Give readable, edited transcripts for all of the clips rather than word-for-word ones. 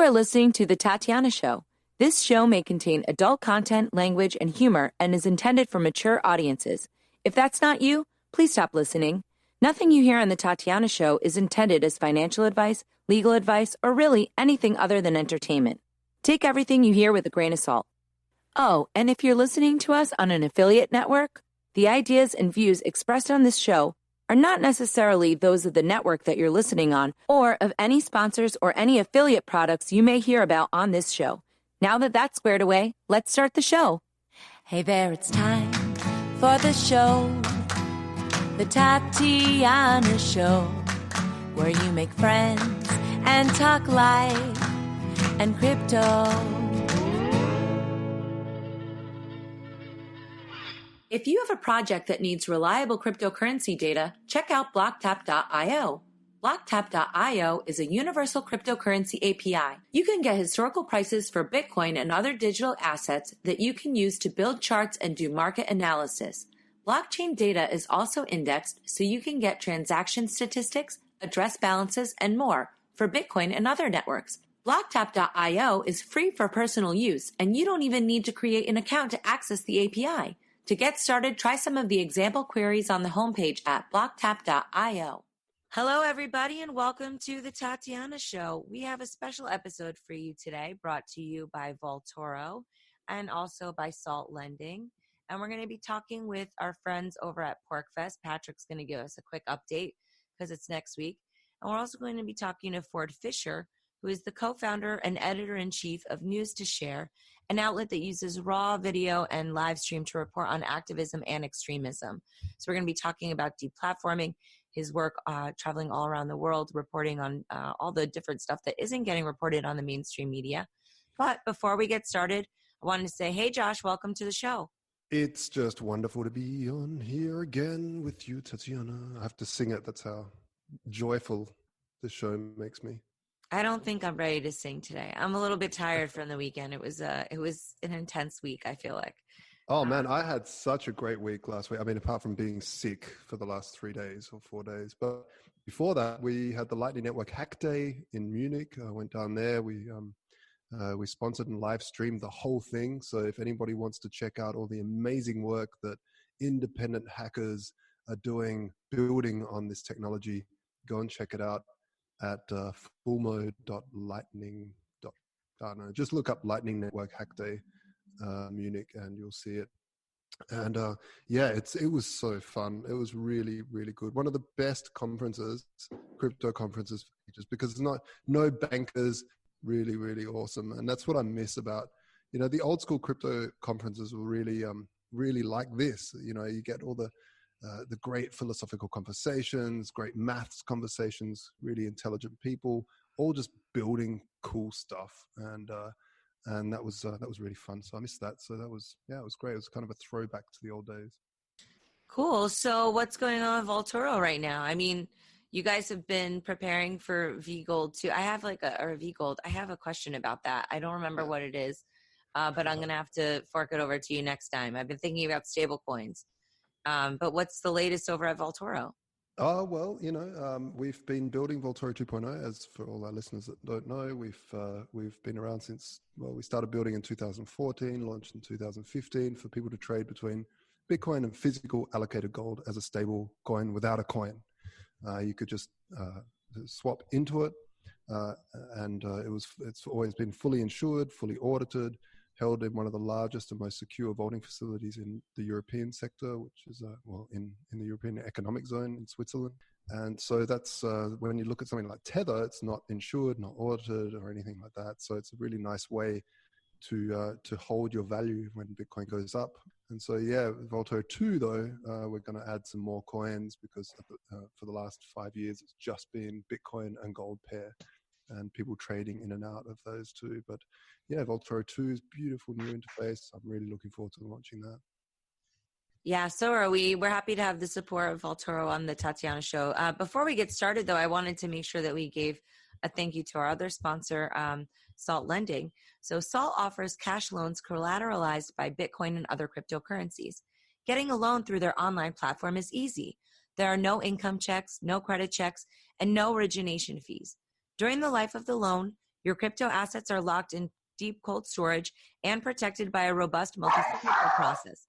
are listening to The Tatiana Show. This show may contain adult content, language, and humor and is intended for mature audiences. If that's not you, please stop listening. Nothing you hear on The Tatiana Show is intended as financial advice, legal advice, or really anything other than entertainment. Take everything you hear with a grain of salt. Oh, and if you're listening to us on an affiliate network, the ideas and views expressed on this show are not necessarily those of the network that you're listening on or of any sponsors or any affiliate products you may hear about on this show. Now that that's squared away, let's start the show. Hey there, it's time for the show, The Tatiana Show, where you make friends and talk life and crypto. If you have a project that needs reliable cryptocurrency data, check out blocktap.io. Blocktap.io is a universal cryptocurrency API. You can get historical prices for Bitcoin and other digital assets that you can use to build charts and do market analysis. Blockchain data is also indexed so you can get transaction statistics, address balances, and more for Bitcoin and other networks. Blocktap.io is free for personal use, and you don't even need to create an account to access the API. To get started, try some of the example queries on the homepage at blocktap.io. Hello, everybody, and welcome to The Tatiana Show. We have a special episode for you today brought to you by Vaultoro and also by Salt Lending. And we're going to be talking with our friends over at PorcFest. Patrick's going to give us a quick update because it's next week. And we're also going to be talking to Ford Fisher, who is the co-founder and editor-in-chief of News to Share, an outlet that uses raw video and live stream to report on activism and extremism. So we're going to be talking about deplatforming, his work traveling all around the world, reporting on all the different stuff that isn't getting reported on the mainstream media. But before we get started, I wanted to say, hey, Josh, welcome to the show. It's just wonderful to be on here again with you, Tatiana. I have to sing it. That's how joyful this show makes me. I don't think I'm ready to sing today. I'm a little bit tired from the weekend. It was an intense week, I feel like. Oh, man, I had such a great week last week. I mean, apart from being sick for the last 3 days or 4 days. But before that, we had the Lightning Network Hack Day in Munich. I went down there. We sponsored and live streamed the whole thing. So if anybody wants to check out all the amazing work that independent hackers are doing, building on this technology, go and check it out at fullmode.lightning. I don't know, just look up Lightning Network Hack Day Munich and you'll see it. And it was so fun. It was really, really good. One of the best conferences, crypto conferences, just because there's no bankers. Really, really awesome. And that's what I miss about, the old school crypto conferences were really, really like this. You get all the great philosophical conversations, great maths conversations, really intelligent people, all just building cool stuff. And that was really fun. So I missed that. So it was great. It was kind of a throwback to the old days. Cool. So what's going on with Vaultoro right now? I mean, you guys have been preparing for V-Gold too. I have V-Gold. I have a question about that. I don't remember what it is, but I'm going to have to fork it over to you next time. I've been thinking about stable coins. But what's the latest over at Vaultoro? Oh, well, we've been building Vaultoro 2.0, as for all our listeners that don't know. We've been around since, we started building in 2014, launched in 2015 for people to trade between Bitcoin and physical allocated gold as a stable coin without a coin. You could just swap into it, and it's always been fully insured, fully audited, held in one of the largest and most secure vaulting facilities in the European sector, which is in the European Economic Zone in Switzerland. And so that's when you look at something like Tether, it's not insured, not audited, or anything like that. So it's a really nice way to hold your value when Bitcoin goes up. And so, Vaultoro 2, though, we're going to add some more coins because for the last 5 years, it's just been Bitcoin and gold pair and people trading in and out of those two. But Vaultoro 2 is beautiful new interface. I'm really looking forward to launching that. Yeah, so are we. We're happy to have the support of Vaultoro on the Tatiana Show. Before we get started, though, I wanted to make sure that we gave a thank you to our other sponsor, Salt Lending. So Salt offers cash loans collateralized by Bitcoin and other cryptocurrencies. Getting a loan through their online platform is easy. There are no income checks, no credit checks, and no origination fees. During the life of the loan, Your crypto assets are locked in deep cold storage and protected by a robust multi-signature process.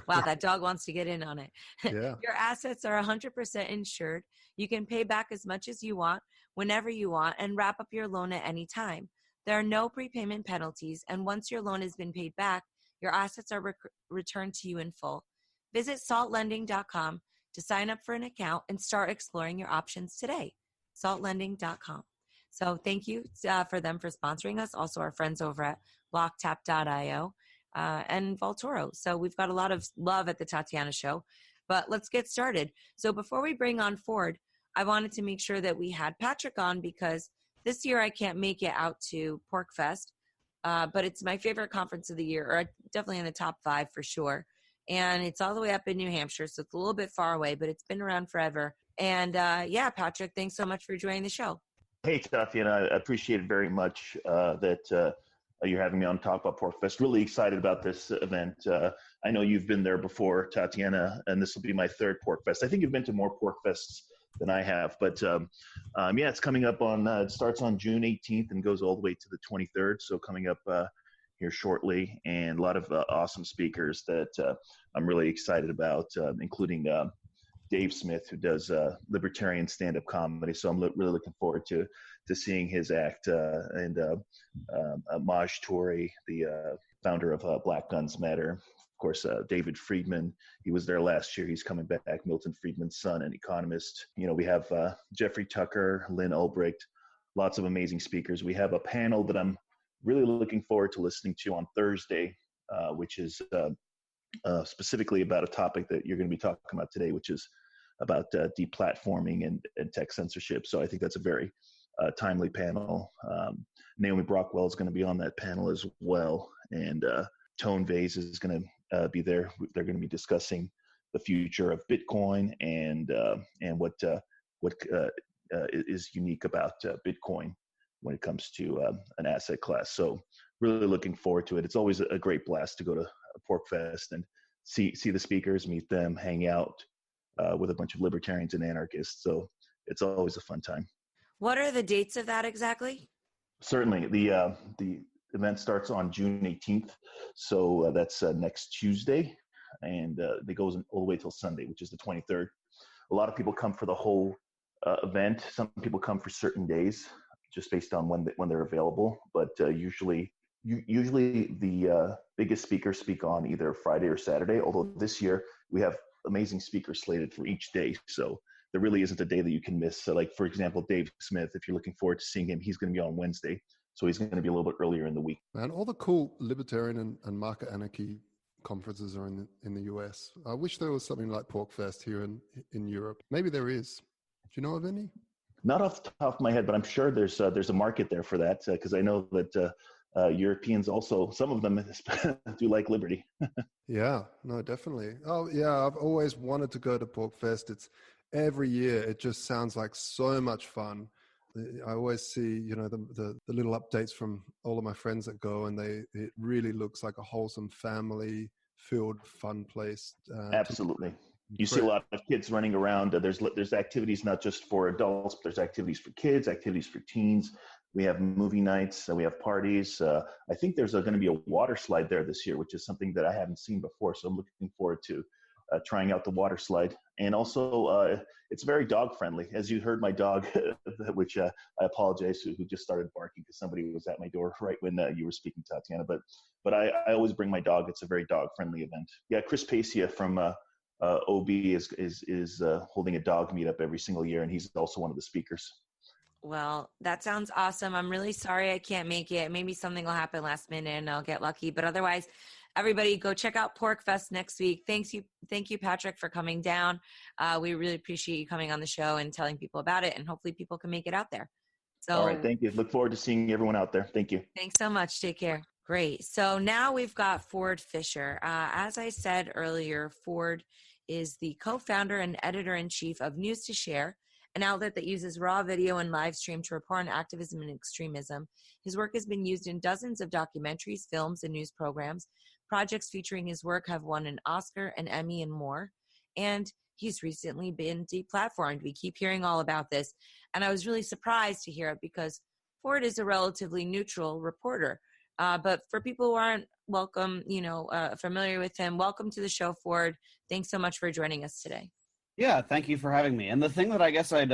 Wow, that dog wants to get in on it. Yeah. Your assets are 100% insured. You can pay back as much as you want, whenever you want, and wrap up your loan at any time. There are no prepayment penalties, and once your loan has been paid back, your assets are returned to you in full. Visit saltlending.com to sign up for an account and start exploring your options today. saltlending.com. So thank you for them for sponsoring us. Also, our friends over at blocktap.io and Vaultoro. So we've got a lot of love at the Tatiana Show, but let's get started. So before we bring on Ford, I wanted to make sure that we had Patrick on because this year I can't make it out to PorcFest, but it's my favorite conference of the year, or definitely in the top 5 for sure. And it's all the way up in New Hampshire, so it's a little bit far away, but it's been around forever. And yeah, Patrick, thanks so much for joining the show. Hey, Tatiana, I appreciate it very much that you're having me on to talk about PorcFest. Really excited about this event. I know you've been there before, Tatiana, and this will be my 3rd PorcFest. I think you've been to more PorcFests than I have, but yeah, it's coming up on, it starts on June 18th and goes all the way to the 23rd. So coming up here shortly, and a lot of awesome speakers that I'm really excited about, including Dave Smith, who does libertarian stand-up comedy. So I'm really looking forward to seeing his act, and Maj Toure, the founder of Black Guns Matter. Of course, David Friedman, he was there last year. He's coming back. Milton Friedman's son, an economist. You know, we have Jeffrey Tucker, Lynn Ulbricht, lots of amazing speakers. We have a panel that I'm really looking forward to listening to on Thursday, which is specifically about a topic that you're going to be talking about today, which is about deplatforming and tech censorship. So I think that's a very timely panel. Naomi Brockwell is going to be on that panel as well. And Tone Vase is going to be there. They're going to be discussing the future of Bitcoin and what is unique about Bitcoin when it comes to an asset class. So really looking forward to it. It's always a great blast to go to PorcFest and see the speakers, meet them, hang out with a bunch of libertarians and anarchists. So it's always a fun time. What are the dates of that exactly? Certainly. The event starts on June 18th. So that's next Tuesday. And it goes all the way till Sunday, which is the 23rd. A lot of people come for the whole event. Some people come for certain days, just based on when they're available. But usually the biggest speakers speak on either Friday or Saturday, although this year we have amazing speakers slated for each day. So there really isn't a day that you can miss. So like, for example, Dave Smith, if you're looking forward to seeing him, he's going to be on Wednesday. So he's going to be a little bit earlier in the week. Man, all the cool libertarian and market anarchy conferences are in the US. I wish there was something like PorcFest here in Europe. Maybe there is. Do you know of any? Not off the top of my head, but I'm sure there's a market there for that, because I know that Europeans also, some of them do like liberty. Yeah, no, definitely. Oh yeah, I've always wanted to go to PorcFest. It's every year. It just sounds like so much fun. I always see, you know, the little updates from all of my friends that go, and it really looks like a wholesome, family-filled, fun place. Absolutely. You see a lot of kids running around. There's activities not just for adults, but there's activities for kids, activities for teens. We have movie nights, we have parties. I think there's going to be a water slide there this year, which is something that I haven't seen before. So I'm looking forward to trying out the water slide. And also, it's very dog friendly. As you heard my dog, which I apologize to, who just started barking because somebody was at my door right when you were speaking, Tatiana. But I always bring my dog. It's a very dog friendly event. Yeah, Chris Pacia from OB is holding a dog meetup every single year, and he's also one of the speakers. Well, that sounds awesome. I'm really sorry I can't make it. Maybe something will happen last minute and I'll get lucky. But otherwise, everybody go check out PorcFest next week. Thank you, Patrick, for coming down. We really appreciate you coming on the show and telling people about it, and hopefully people can make it out there. So, all right, thank you. Look forward to seeing everyone out there. Thank you. Thanks so much. Take care. Great. So now we've got Ford Fisher. As I said earlier, Ford is the co-founder and editor-in-chief of News to Share, an outlet that uses raw video and live stream to report on activism and extremism. His work has been used in dozens of documentaries, films, and news programs. Projects featuring his work have won an Oscar, an Emmy, and more. And he's recently been deplatformed. We keep hearing all about this. And I was really surprised to hear it because Ford is a relatively neutral reporter. But for people who aren't familiar with him, welcome to the show, Ford. Thanks so much for joining us today. Yeah, thank you for having me. And the thing that I guess I'd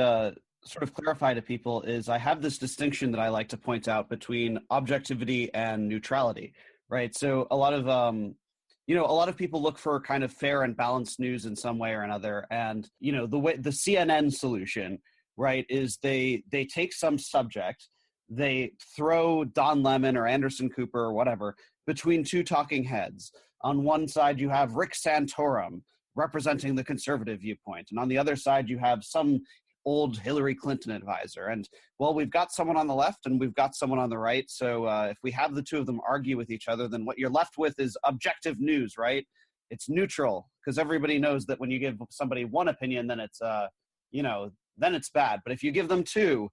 sort of clarify to people is I have this distinction that I like to point out between objectivity and neutrality, right? So a lot of people look for kind of fair and balanced news in some way or another. And, the CNN solution, right, is they take some subject, they throw Don Lemon or Anderson Cooper or whatever between two talking heads. On one side, you have Rick Santorum representing the conservative viewpoint. And on the other side, you have some old Hillary Clinton advisor. And, well, we've got someone on the left and we've got someone on the right. So if we have the two of them argue with each other, then what you're left with is objective news, right? It's neutral, because everybody knows that when you give somebody one opinion, then it's, then it's bad. But if you give them two,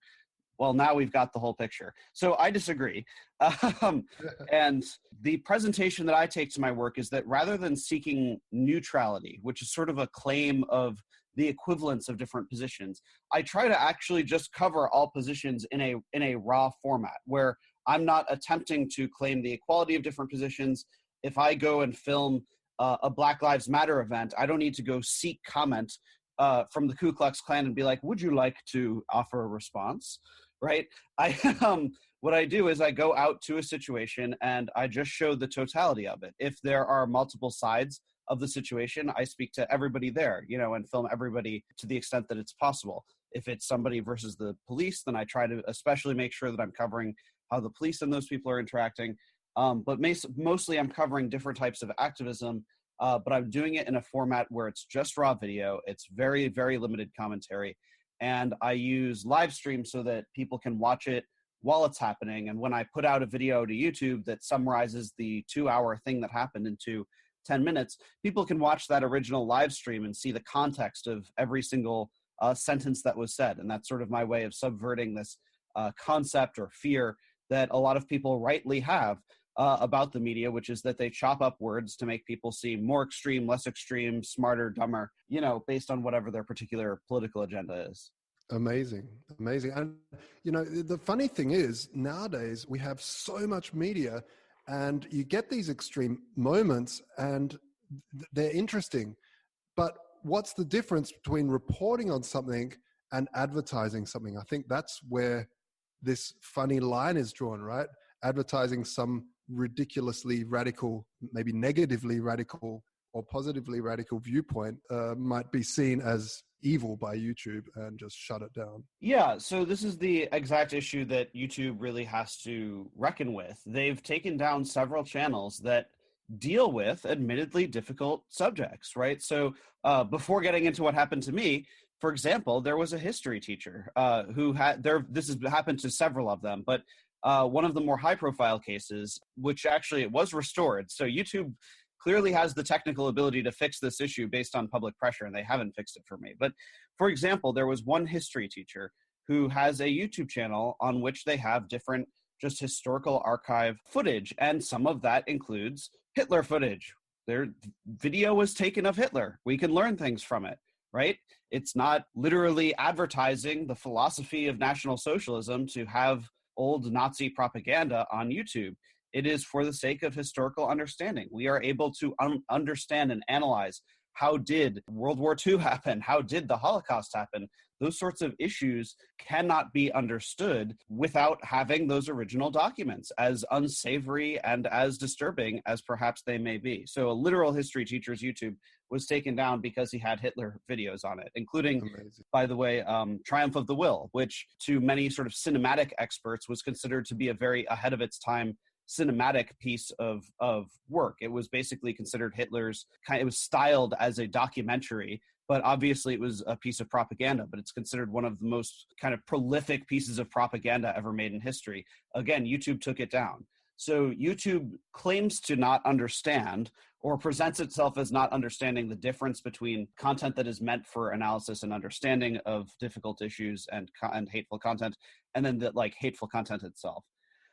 well, now we've got the whole picture. So I disagree. And the presentation that I take to my work is that rather than seeking neutrality, which is sort of a claim of the equivalence of different positions, I try to actually just cover all positions in a raw format where I'm not attempting to claim the equality of different positions. If I go and film a Black Lives Matter event, I don't need to go seek comment from the Ku Klux Klan and be like, would you like to offer a response? Right? What I do is I go out to a situation and I just show the totality of it. If there are multiple sides of the situation, I speak to everybody there, and film everybody to the extent that it's possible. If it's somebody versus the police, then I try to especially make sure that I'm covering how the police and those people are interacting. But mostly I'm covering different types of activism, but I'm doing it in a format where it's just raw video. It's very, very limited commentary. And I use live stream so that people can watch it while it's happening. And when I put out a video to YouTube that summarizes the 2-hour thing that happened into 10 minutes, people can watch that original live stream and see the context of every single sentence that was said. And that's sort of my way of subverting this concept or fear that a lot of people rightly have about the media, which is that they chop up words to make people seem more extreme, less extreme, smarter, dumber, based on whatever their particular political agenda is. Amazing. And, the funny thing is nowadays we have so much media and you get these extreme moments and they're interesting. But what's the difference between reporting on something and advertising something? I think that's where this funny line is drawn, right? Advertising some ridiculously radical, maybe negatively radical or positively radical viewpoint might be seen as evil by YouTube and just shut it down. Yeah, so this is the exact issue that YouTube really has to reckon with. They've taken down several channels that deal with admittedly difficult subjects, right? So before getting into what happened to me, for example, there was a history teacher who had this has happened to several of them, but one of the more high-profile cases, which actually it was restored. So YouTube clearly has the technical ability to fix this issue based on public pressure, and they haven't fixed it for me. But for example, there was one history teacher who has a YouTube channel on which they have different just historical archive footage, and some of that includes Hitler footage. Their video was taken of Hitler. We can learn things from it, right? It's not literally advertising the philosophy of National Socialism to have old Nazi propaganda on YouTube. It is for the sake of historical understanding. We are able to understand and analyze how did World War II happen? How did the Holocaust happen? Those sorts of issues cannot be understood without having those original documents, as unsavory and as disturbing as perhaps they may be. So a literal history teacher's YouTube was taken down because he had Hitler videos on it, including, amazing, by the way, Triumph of the Will, which to many sort of cinematic experts was considered to be a very ahead of its time cinematic piece of work. It was basically considered Hitler's it was styled as a documentary, but obviously it was a piece of propaganda, but it's considered one of the most kind of prolific pieces of propaganda ever made in history. Again, YouTube took it down. So YouTube claims to not understand or presents itself as not understanding the difference between content that is meant for analysis and understanding of difficult issues and hateful content, and then the hateful content itself.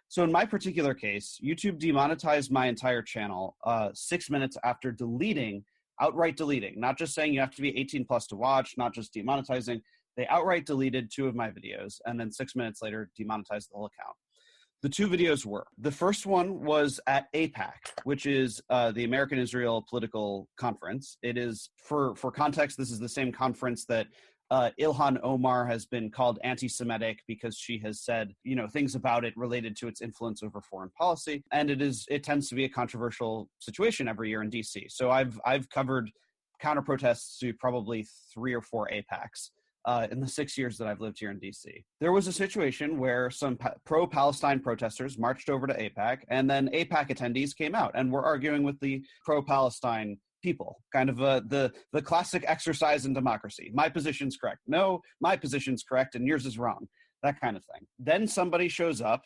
So in my particular case, YouTube demonetized my entire channel 6 minutes after deleting outright deleting, not just saying you have to be 18 plus to watch, not just demonetizing. They outright deleted 2 of my videos, and then 6 minutes later demonetized the whole account. The 2 videos were, the first one was at APAC, which is the American Israel Political Conference. It is, for context, this is the same conference that Ilhan Omar has been called anti-Semitic because she has said, things about it related to its influence over foreign policy. And it tends to be a controversial situation every year in DC. So I've covered counter protests to probably 3 or 4 APACs. In the 6 years that I've lived here in DC. There was a situation where some pro-Palestine protesters marched over to APAC, and then APAC attendees came out and were arguing with the pro-Palestine people, kind of the classic exercise in democracy. My position's correct. No, my position's correct, and yours is wrong. That kind of thing. Then somebody shows up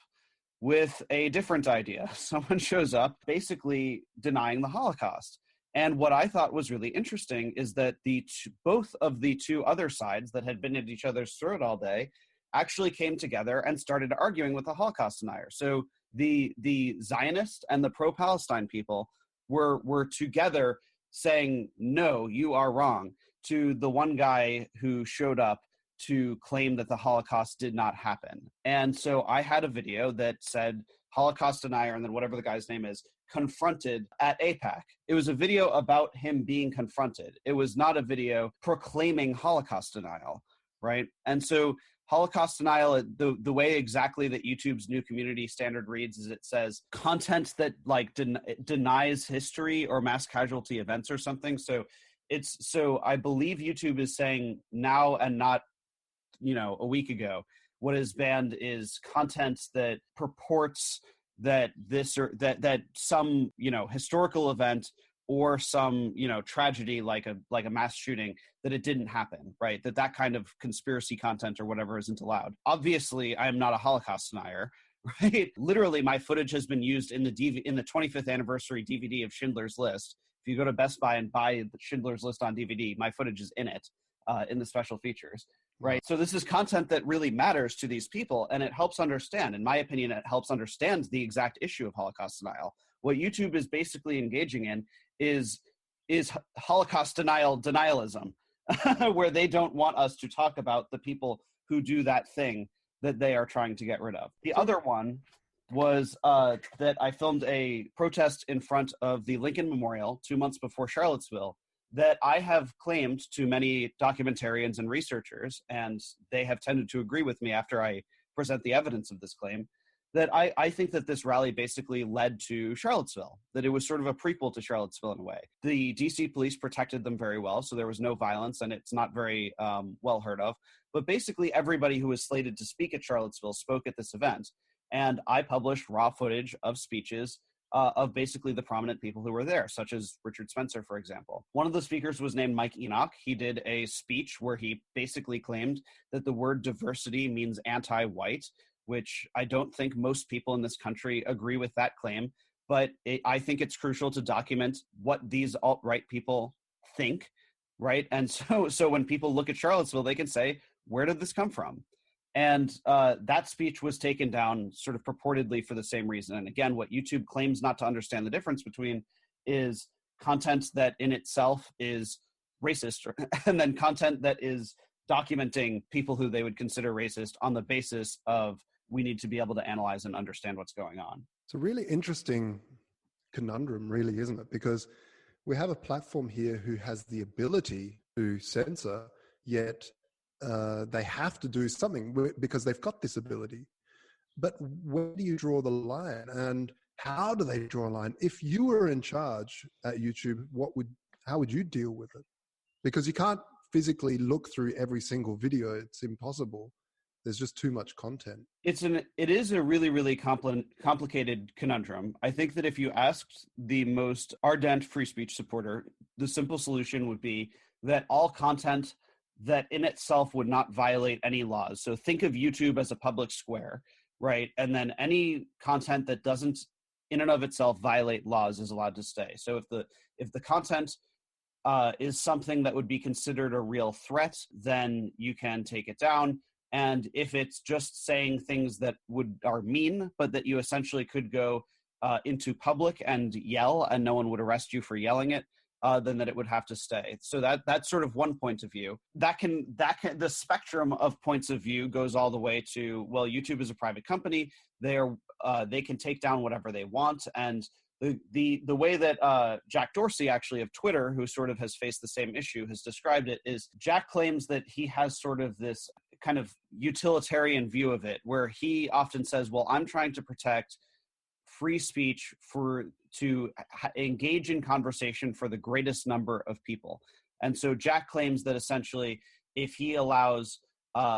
with a different idea. Someone shows up basically denying the Holocaust. And what I thought was really interesting is that both of the 2 other sides that had been at each other's throat all day actually came together and started arguing with the Holocaust denier. So the Zionist and the pro-Palestine people were together saying, no, you are wrong, to the one guy who showed up to claim that the Holocaust did not happen. And so I had a video that said Holocaust denier, and then whatever the guy's name is, confronted at APAC. It was a video about him being confronted. It was not a video proclaiming Holocaust denial, right? And so Holocaust denial, the way exactly that YouTube's new community standard reads is it says content that denies history or mass casualty events or something. So I believe YouTube is saying now, and not a week ago, what is banned is content that purports that this or that some historical event or some tragedy like a mass shooting, that it didn't happen, right? That kind of conspiracy content or whatever isn't allowed. Obviously, I am not a Holocaust denier, right? Literally, my footage has been used in the 25th anniversary DVD of Schindler's List. If you go to Best Buy and buy the Schindler's List on DVD, my footage is in it, in the special features. Right. So this is content that really matters to these people, and it helps understand, in my opinion, it helps understand the exact issue of Holocaust denial. What YouTube is basically engaging in is Holocaust denialism, where they don't want us to talk about the people who do that thing that they are trying to get rid of. The other one was that I filmed a protest in front of the Lincoln Memorial 2 months before Charlottesville, that I have claimed to many documentarians and researchers, and they have tended to agree with me after I present the evidence of this claim, that I think that this rally basically led to Charlottesville, that it was sort of a prequel to Charlottesville in a way. The DC police protected them very well, so there was no violence, and it's not very well heard of. But basically everybody who was slated to speak at Charlottesville spoke at this event, and I published raw footage of speeches of basically the prominent people who were there, such as Richard Spencer, for example. One of the speakers was named Mike Enoch. He did a speech where he basically claimed that the word diversity means anti-white, which I don't think most people in this country agree with that claim. But I think it's crucial to document what these alt-right people think, right? And so when people look at Charlottesville, they can say, where did this come from? And that speech was taken down sort of purportedly for the same reason. And again, what YouTube claims not to understand the difference between is content that in itself is racist, and then content that is documenting people who they would consider racist on the basis of we need to be able to analyze and understand what's going on. It's a really interesting conundrum, really, isn't it? Because we have a platform here who has the ability to censor, yet they have to do something because they've got this ability. But where do you draw the line, and how do they draw a line? If you were in charge at YouTube, how would you deal with it? Because you can't physically look through every single video. It's impossible. There's just too much content. It is a really, really complicated conundrum. I think that if you asked the most ardent free speech supporter, the simple solution would be that all content that in itself would not violate any laws. So think of YouTube as a public square, right? And then any content that doesn't in and of itself violate laws is allowed to stay. So if the content is something that would be considered a real threat, then you can take it down. And if it's just saying things that are mean, but that you essentially could go into public and yell and no one would arrest you for yelling it, then that it would have to stay. So that's sort of one point of view. The spectrum of points of view goes all the way to, well, YouTube is a private company. They can take down whatever they want. And the way that Jack Dorsey, actually, of Twitter, who sort of has faced the same issue, has described it is Jack claims that he has sort of this kind of utilitarian view of it, where he often says, well, I'm trying to protect free speech to engage in conversation for the greatest number of people. And so Jack claims that essentially if he allows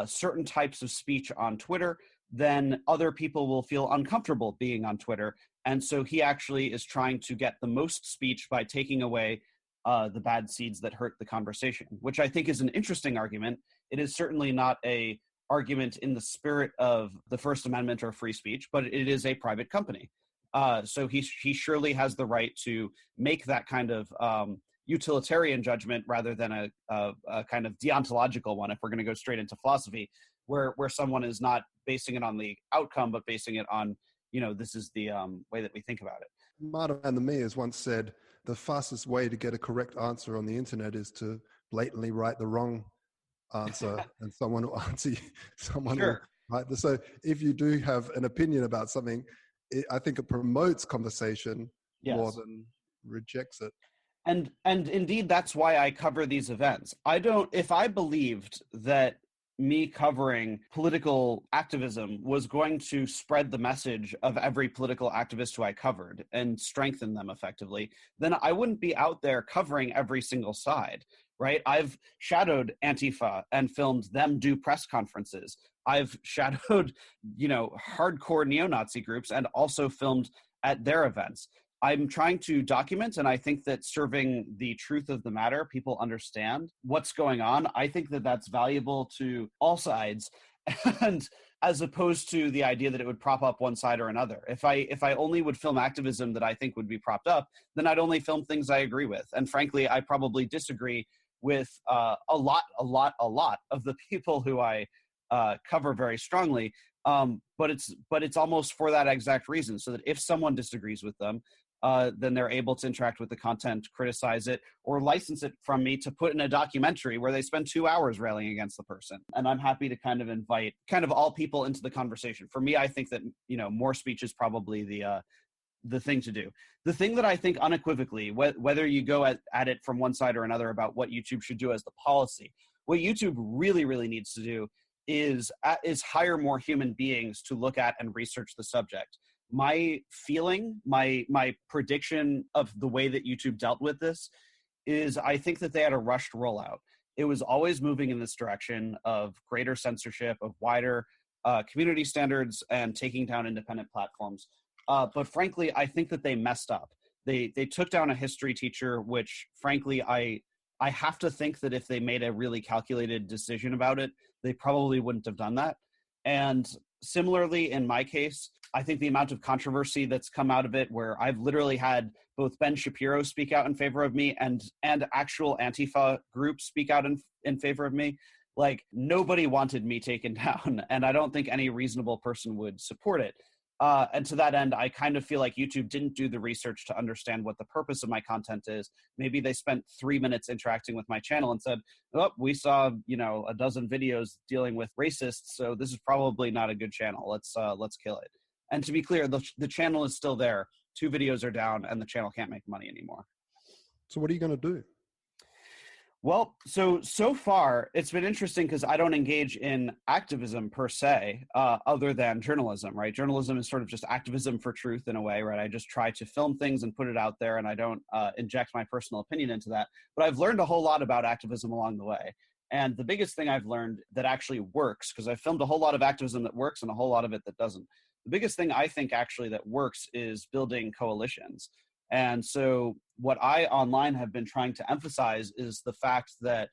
certain types of speech on Twitter, then other people will feel uncomfortable being on Twitter. And so he actually is trying to get the most speech by taking away the bad seeds that hurt the conversation, which I think is an interesting argument. It is certainly not a argument in the spirit of the First Amendment or free speech, but it is a private company. So he surely has the right to make that kind of utilitarian judgment rather than a kind of deontological one, if we're going to go straight into philosophy, where someone is not basing it on the outcome, but basing it on, this is the way that we think about it. Martin and the Me has once said, the fastest way to get a correct answer on the internet is to blatantly write the wrong answer and someone will answer you. Sure. Right? So if you do have an opinion about something, I think it promotes conversation more than rejects it. And indeed, that's why I cover these events. If I believed that me covering political activism was going to spread the message of every political activist who I covered and strengthen them effectively, then I wouldn't be out there covering every single side, right? I've shadowed Antifa and filmed them do press conferences. I've shadowed, hardcore neo-Nazi groups and also filmed at their events. I'm trying to document, and I think that serving the truth of the matter, people understand what's going on. I think that that's valuable to all sides, and as opposed to the idea that it would prop up one side or another. If I only would film activism that I think would be propped up, then I'd only film things I agree with. And frankly, I probably disagree with a lot of the people who I cover very strongly. But it's almost for that exact reason, so that if someone disagrees with them, then they're able to interact with the content, criticize it, or license it from me to put in a documentary where they spend 2 hours railing against the person. And I'm happy to kind of invite kind of all people into the conversation. For me, I think that, more speech is probably the thing to do. The thing that I think unequivocally, whether you go at it from one side or another about what YouTube should do as the policy, what YouTube really, really needs to do is hire more human beings to look at and research the subject. My feeling, my prediction of the way that YouTube dealt with this is I think that they had a rushed rollout. It was always moving in this direction of greater censorship, of wider community standards, and taking down independent platforms. But frankly, I think that they messed up. They took down a history teacher, which frankly, I have to think that if they made a really calculated decision about it, they probably wouldn't have done that. And similarly, in my case, I think the amount of controversy that's come out of it, where I've literally had both Ben Shapiro speak out in favor of me and actual Antifa groups speak out in favor of me, like nobody wanted me taken down, and I don't think any reasonable person would support it. And to that end, I kind of feel like YouTube didn't do the research to understand what the purpose of my content is. Maybe they spent 3 minutes interacting with my channel and said, oh, we saw, a dozen videos dealing with racists, so this is probably not a good channel. Let's kill it. And to be clear, the channel is still there. 2 videos are down and the channel can't make money anymore. So what are you going to do? Well, so far, it's been interesting because I don't engage in activism per se, other than journalism, right? Journalism is sort of just activism for truth in a way, right? I just try to film things and put it out there, and I don't inject my personal opinion into that. But I've learned a whole lot about activism along the way. And the biggest thing I've learned that actually works, because I've filmed a whole lot of activism that works and a whole lot of it that doesn't. The biggest thing I think actually that works is building coalitions. And so what I online have been trying to emphasize is the fact that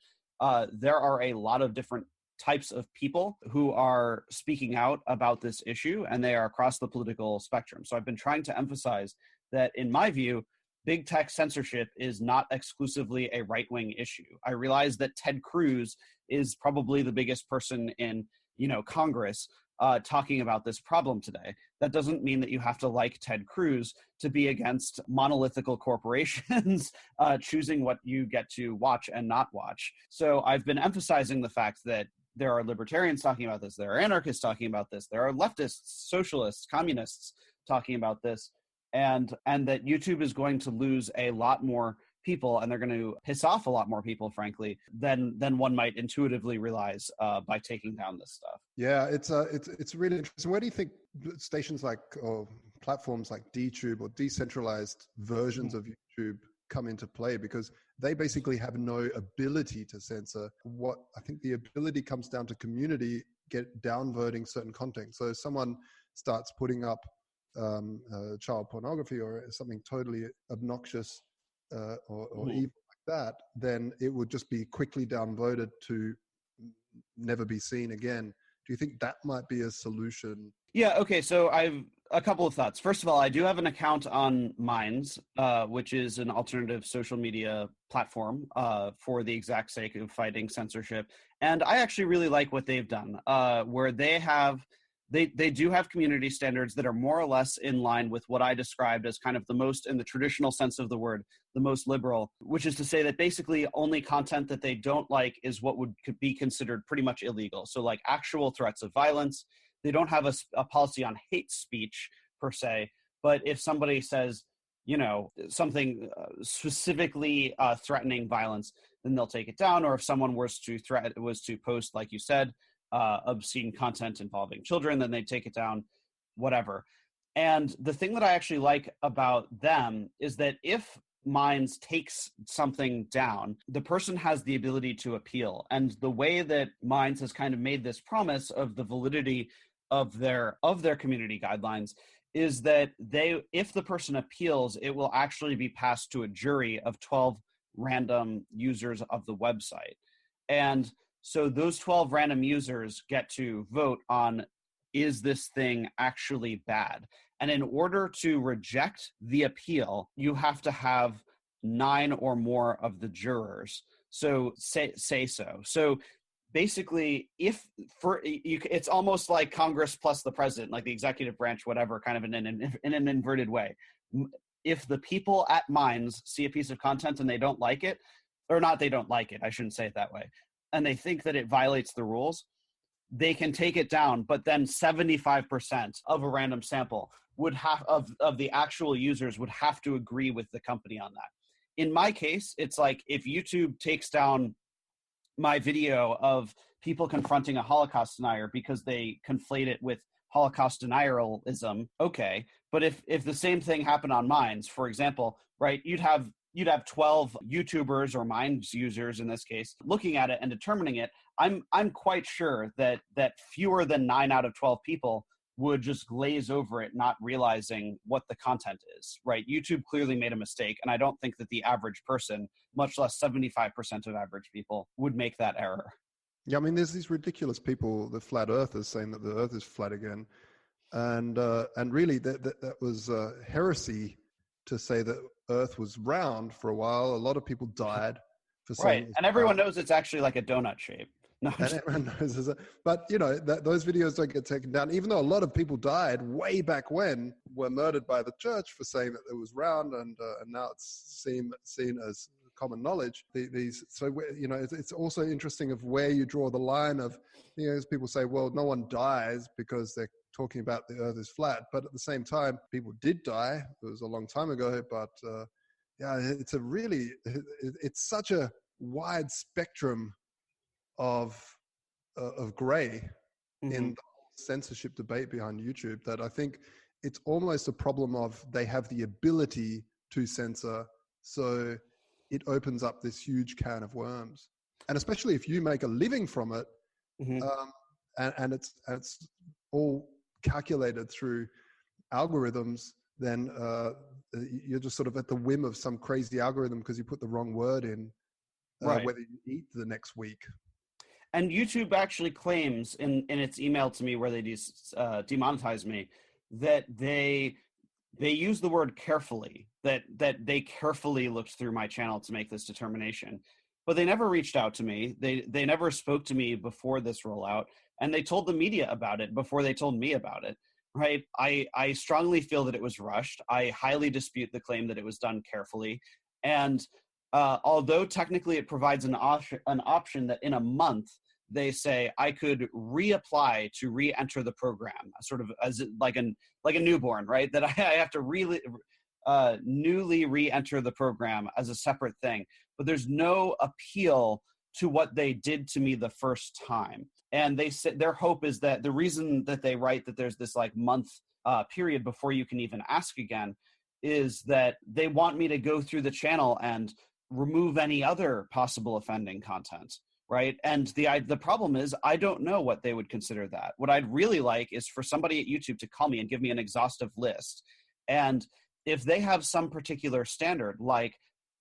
there are a lot of different types of people who are speaking out about this issue, and they are across the political spectrum. So I've been trying to emphasize that, in my view, big tech censorship is not exclusively a right-wing issue. I realize that Ted Cruz is probably the biggest person in Congress, talking about this problem today. That doesn't mean that you have to like Ted Cruz to be against monolithical corporations choosing what you get to watch and not watch. So I've been emphasizing the fact that there are libertarians talking about this, there are anarchists talking about this, there are leftists, socialists, communists talking about this, and that YouTube is going to lose a lot more people, and they're going to piss off a lot more people, frankly, than one might intuitively realize by taking down this stuff. Yeah, it's really interesting. Where do you think stations like, or platforms like DTube or decentralized versions of YouTube come into play? Because they basically have no ability to censor. What I think the ability comes down to community downvoting certain content. So if someone starts putting up child pornography or something totally obnoxious or evil like that, then it would just be quickly downvoted to never be seen again. Do you think that might be a solution? Yeah, okay, so I've a couple of thoughts. First of all, I do have an account on Minds, which is an alternative social media platform for the exact sake of fighting censorship. And I actually really like what they've done, where they do have community standards that are more or less in line with what I described as kind of the most, in the traditional sense of the word, the most liberal, which is to say that basically only content that they don't like is what would be considered pretty much illegal. So like actual threats of violence. They don't have a policy on hate speech per se, but if somebody says, you know, something specifically threatening violence, then they'll take it down. Or if someone was to post, like you said, obscene content involving children, then they take it down, whatever. And the thing that I actually like about them is that if Minds takes something down, the person has the ability to appeal. And the way that Minds has kind of made this promise of the validity of their community guidelines is that if the person appeals, it will actually be passed to a jury of 12 random users of the website. And so those 12 random users get to vote on, is this thing actually bad? And in order to reject the appeal, you have to have 9 or more of the jurors say so. So basically, it's almost like Congress plus the president, like the executive branch, whatever, kind of in an inverted way. If the people at Minds see a piece of content and they don't like it, or not they don't like it, I shouldn't say it that way, and they think that it violates the rules, they can take it down, but then 75% of a random sample of the actual users would have to agree with the company on that. In my case, it's like if YouTube takes down my video of people confronting a Holocaust denier because they conflate it with Holocaust denialism, okay. But if the same thing happened on Minds, for example, right, you'd have 12 YouTubers or Minds users in this case looking at it and determining it. I'm quite sure that fewer than 9 out of 12 people would just glaze over it, not realizing what the content is, right? YouTube clearly made a mistake, and I don't think that the average person, much less 75% of average people, would make that error. Yeah, I mean, there's these ridiculous people, the flat earthers, saying that the earth is flat again. And really that was heresy to say that earth was round for a while. A lot of people died for saying right, and everyone knows it's actually like a donut shape. No, and everyone knows but you know, those videos don't get taken down, even though a lot of people died way back when, were murdered by the church for saying that it was round, and now it's seen as common knowledge. So you know, it's also interesting of where you draw the line of, you know, as people say, well, no one dies because they're talking about the earth is flat, but at the same time, people did die. It was a long time ago, but yeah, it's such a wide spectrum of gray in the censorship debate behind YouTube that I think it's almost a problem of they have the ability to censor, so it opens up this huge can of worms. And especially if you make a living from it, and it's all calculated through algorithms, then you're just sort of at the whim of some crazy algorithm because you put the wrong word in, whether you eat the next week. And YouTube actually claims in its email to me where they demonetize me that they use the word carefully, that they carefully looked through my channel to make this determination. But they never reached out to me. They never spoke to me before this rollout. And they told the media about it before they told me about it, right? I strongly feel that it was rushed. I highly dispute the claim that it was done carefully. And although technically it provides an option that in a month, they say I could reapply to re-enter the program, sort of as like a newborn, right? That I have to really newly re-enter the program as a separate thing. But there's no appeal to what they did to me the first time. And they said their hope is that the reason that they write that there's this like month period before you can even ask again is that they want me to go through the channel and remove any other possible offending content. Right. And the problem is I don't know what they would consider that. What I'd really like is for somebody at YouTube to call me and give me an exhaustive list. And if they have some particular standard, like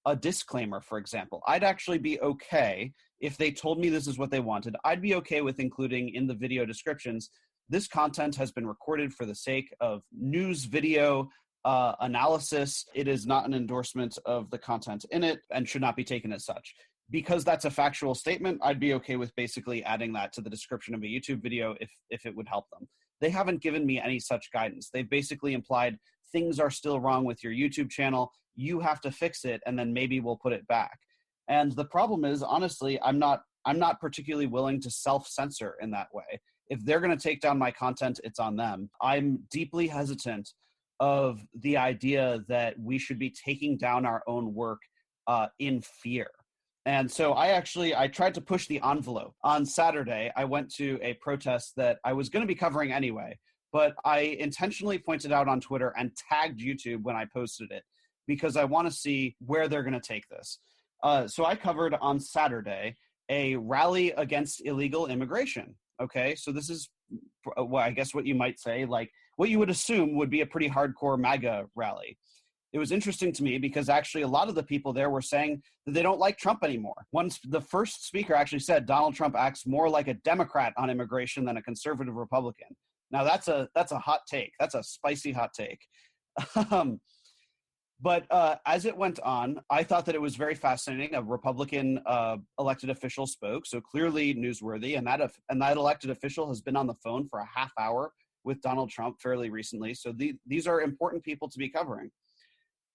a disclaimer, for example, I'd actually be okay if they told me this is what they wanted. I'd be okay with including in the video descriptions, this content has been recorded for the sake of news video analysis. It is not an endorsement of the content in it and should not be taken as such. Because that's a factual statement, I'd be okay with basically adding that to the description of a YouTube video if it would help them. They haven't given me any such guidance. They've basically implied things are still wrong with your YouTube channel. You have to fix it, and then maybe we'll put it back. And the problem is, honestly, I'm not particularly willing to self-censor in that way. If they're going to take down my content, it's on them. I'm deeply hesitant of the idea that we should be taking down our own work in fear. And so I tried to push the envelope. On Saturday, I went to a protest that I was going to be covering anyway, but I intentionally pointed out on Twitter and tagged YouTube when I posted it because I want to see where they're going to take this. So I covered on Saturday a rally against illegal immigration. Okay, so this is, well, I guess what you might say, like what you would assume would be a pretty hardcore MAGA rally. It was interesting to me because actually a lot of the people there were saying that they don't like Trump anymore. Once the first speaker actually said Donald Trump acts more like a Democrat on immigration than a conservative Republican. Now that's a hot take. That's a spicy hot take. But as it went on, I thought that it was very fascinating. A Republican elected official spoke, so clearly newsworthy. And that elected official has been on the phone for a half hour with Donald Trump fairly recently. So these are important people to be covering.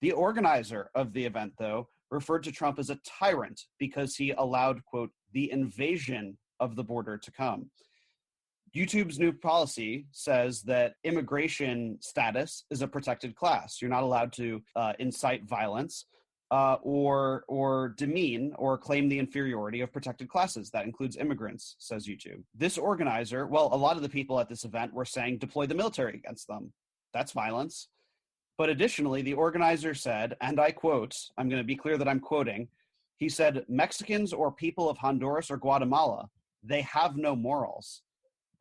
The organizer of the event, though, referred to Trump as a tyrant because he allowed, quote, the invasion of the border to come. YouTube's new policy says that immigration status is a protected class. You're not allowed to incite violence or demean or claim the inferiority of protected classes. That includes immigrants, says YouTube. This organizer, well, a lot of the people at this event were saying deploy the military against them. That's violence. But additionally, the organizer said, and I quote, I'm going to be clear that I'm quoting, he said, Mexicans or people of Honduras or Guatemala, they have no morals.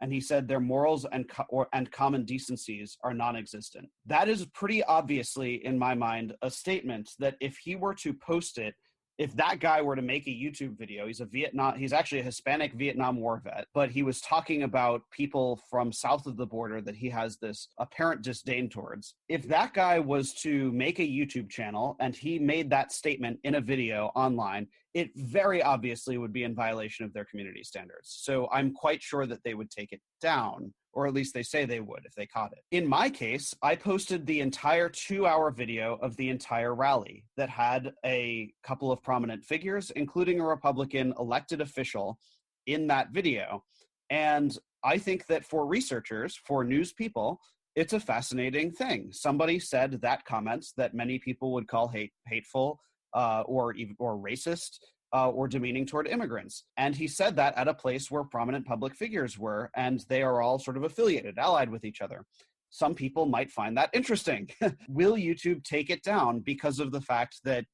And he said their morals and common decencies are non-existent. That is pretty obviously, in my mind, a statement that if he were to post it, if that guy were to make a YouTube video, he's actually a Hispanic Vietnam War vet, but he was talking about people from south of the border that he has this apparent disdain towards. If that guy was to make a YouTube channel and he made that statement in a video online, it very obviously would be in violation of their community standards. So I'm quite sure that they would take it down, or at least they say they would if they caught it. In my case, I posted the entire 2-hour video of the entire rally that had a couple of prominent figures, including a Republican elected official in that video. And I think that for researchers, for news people, it's a fascinating thing. Somebody said that comment that many people would call hateful or racist or demeaning toward immigrants. And he said that at a place where prominent public figures were, and they are all sort of affiliated, allied with each other. Some people might find that interesting. Will YouTube take it down because of the fact that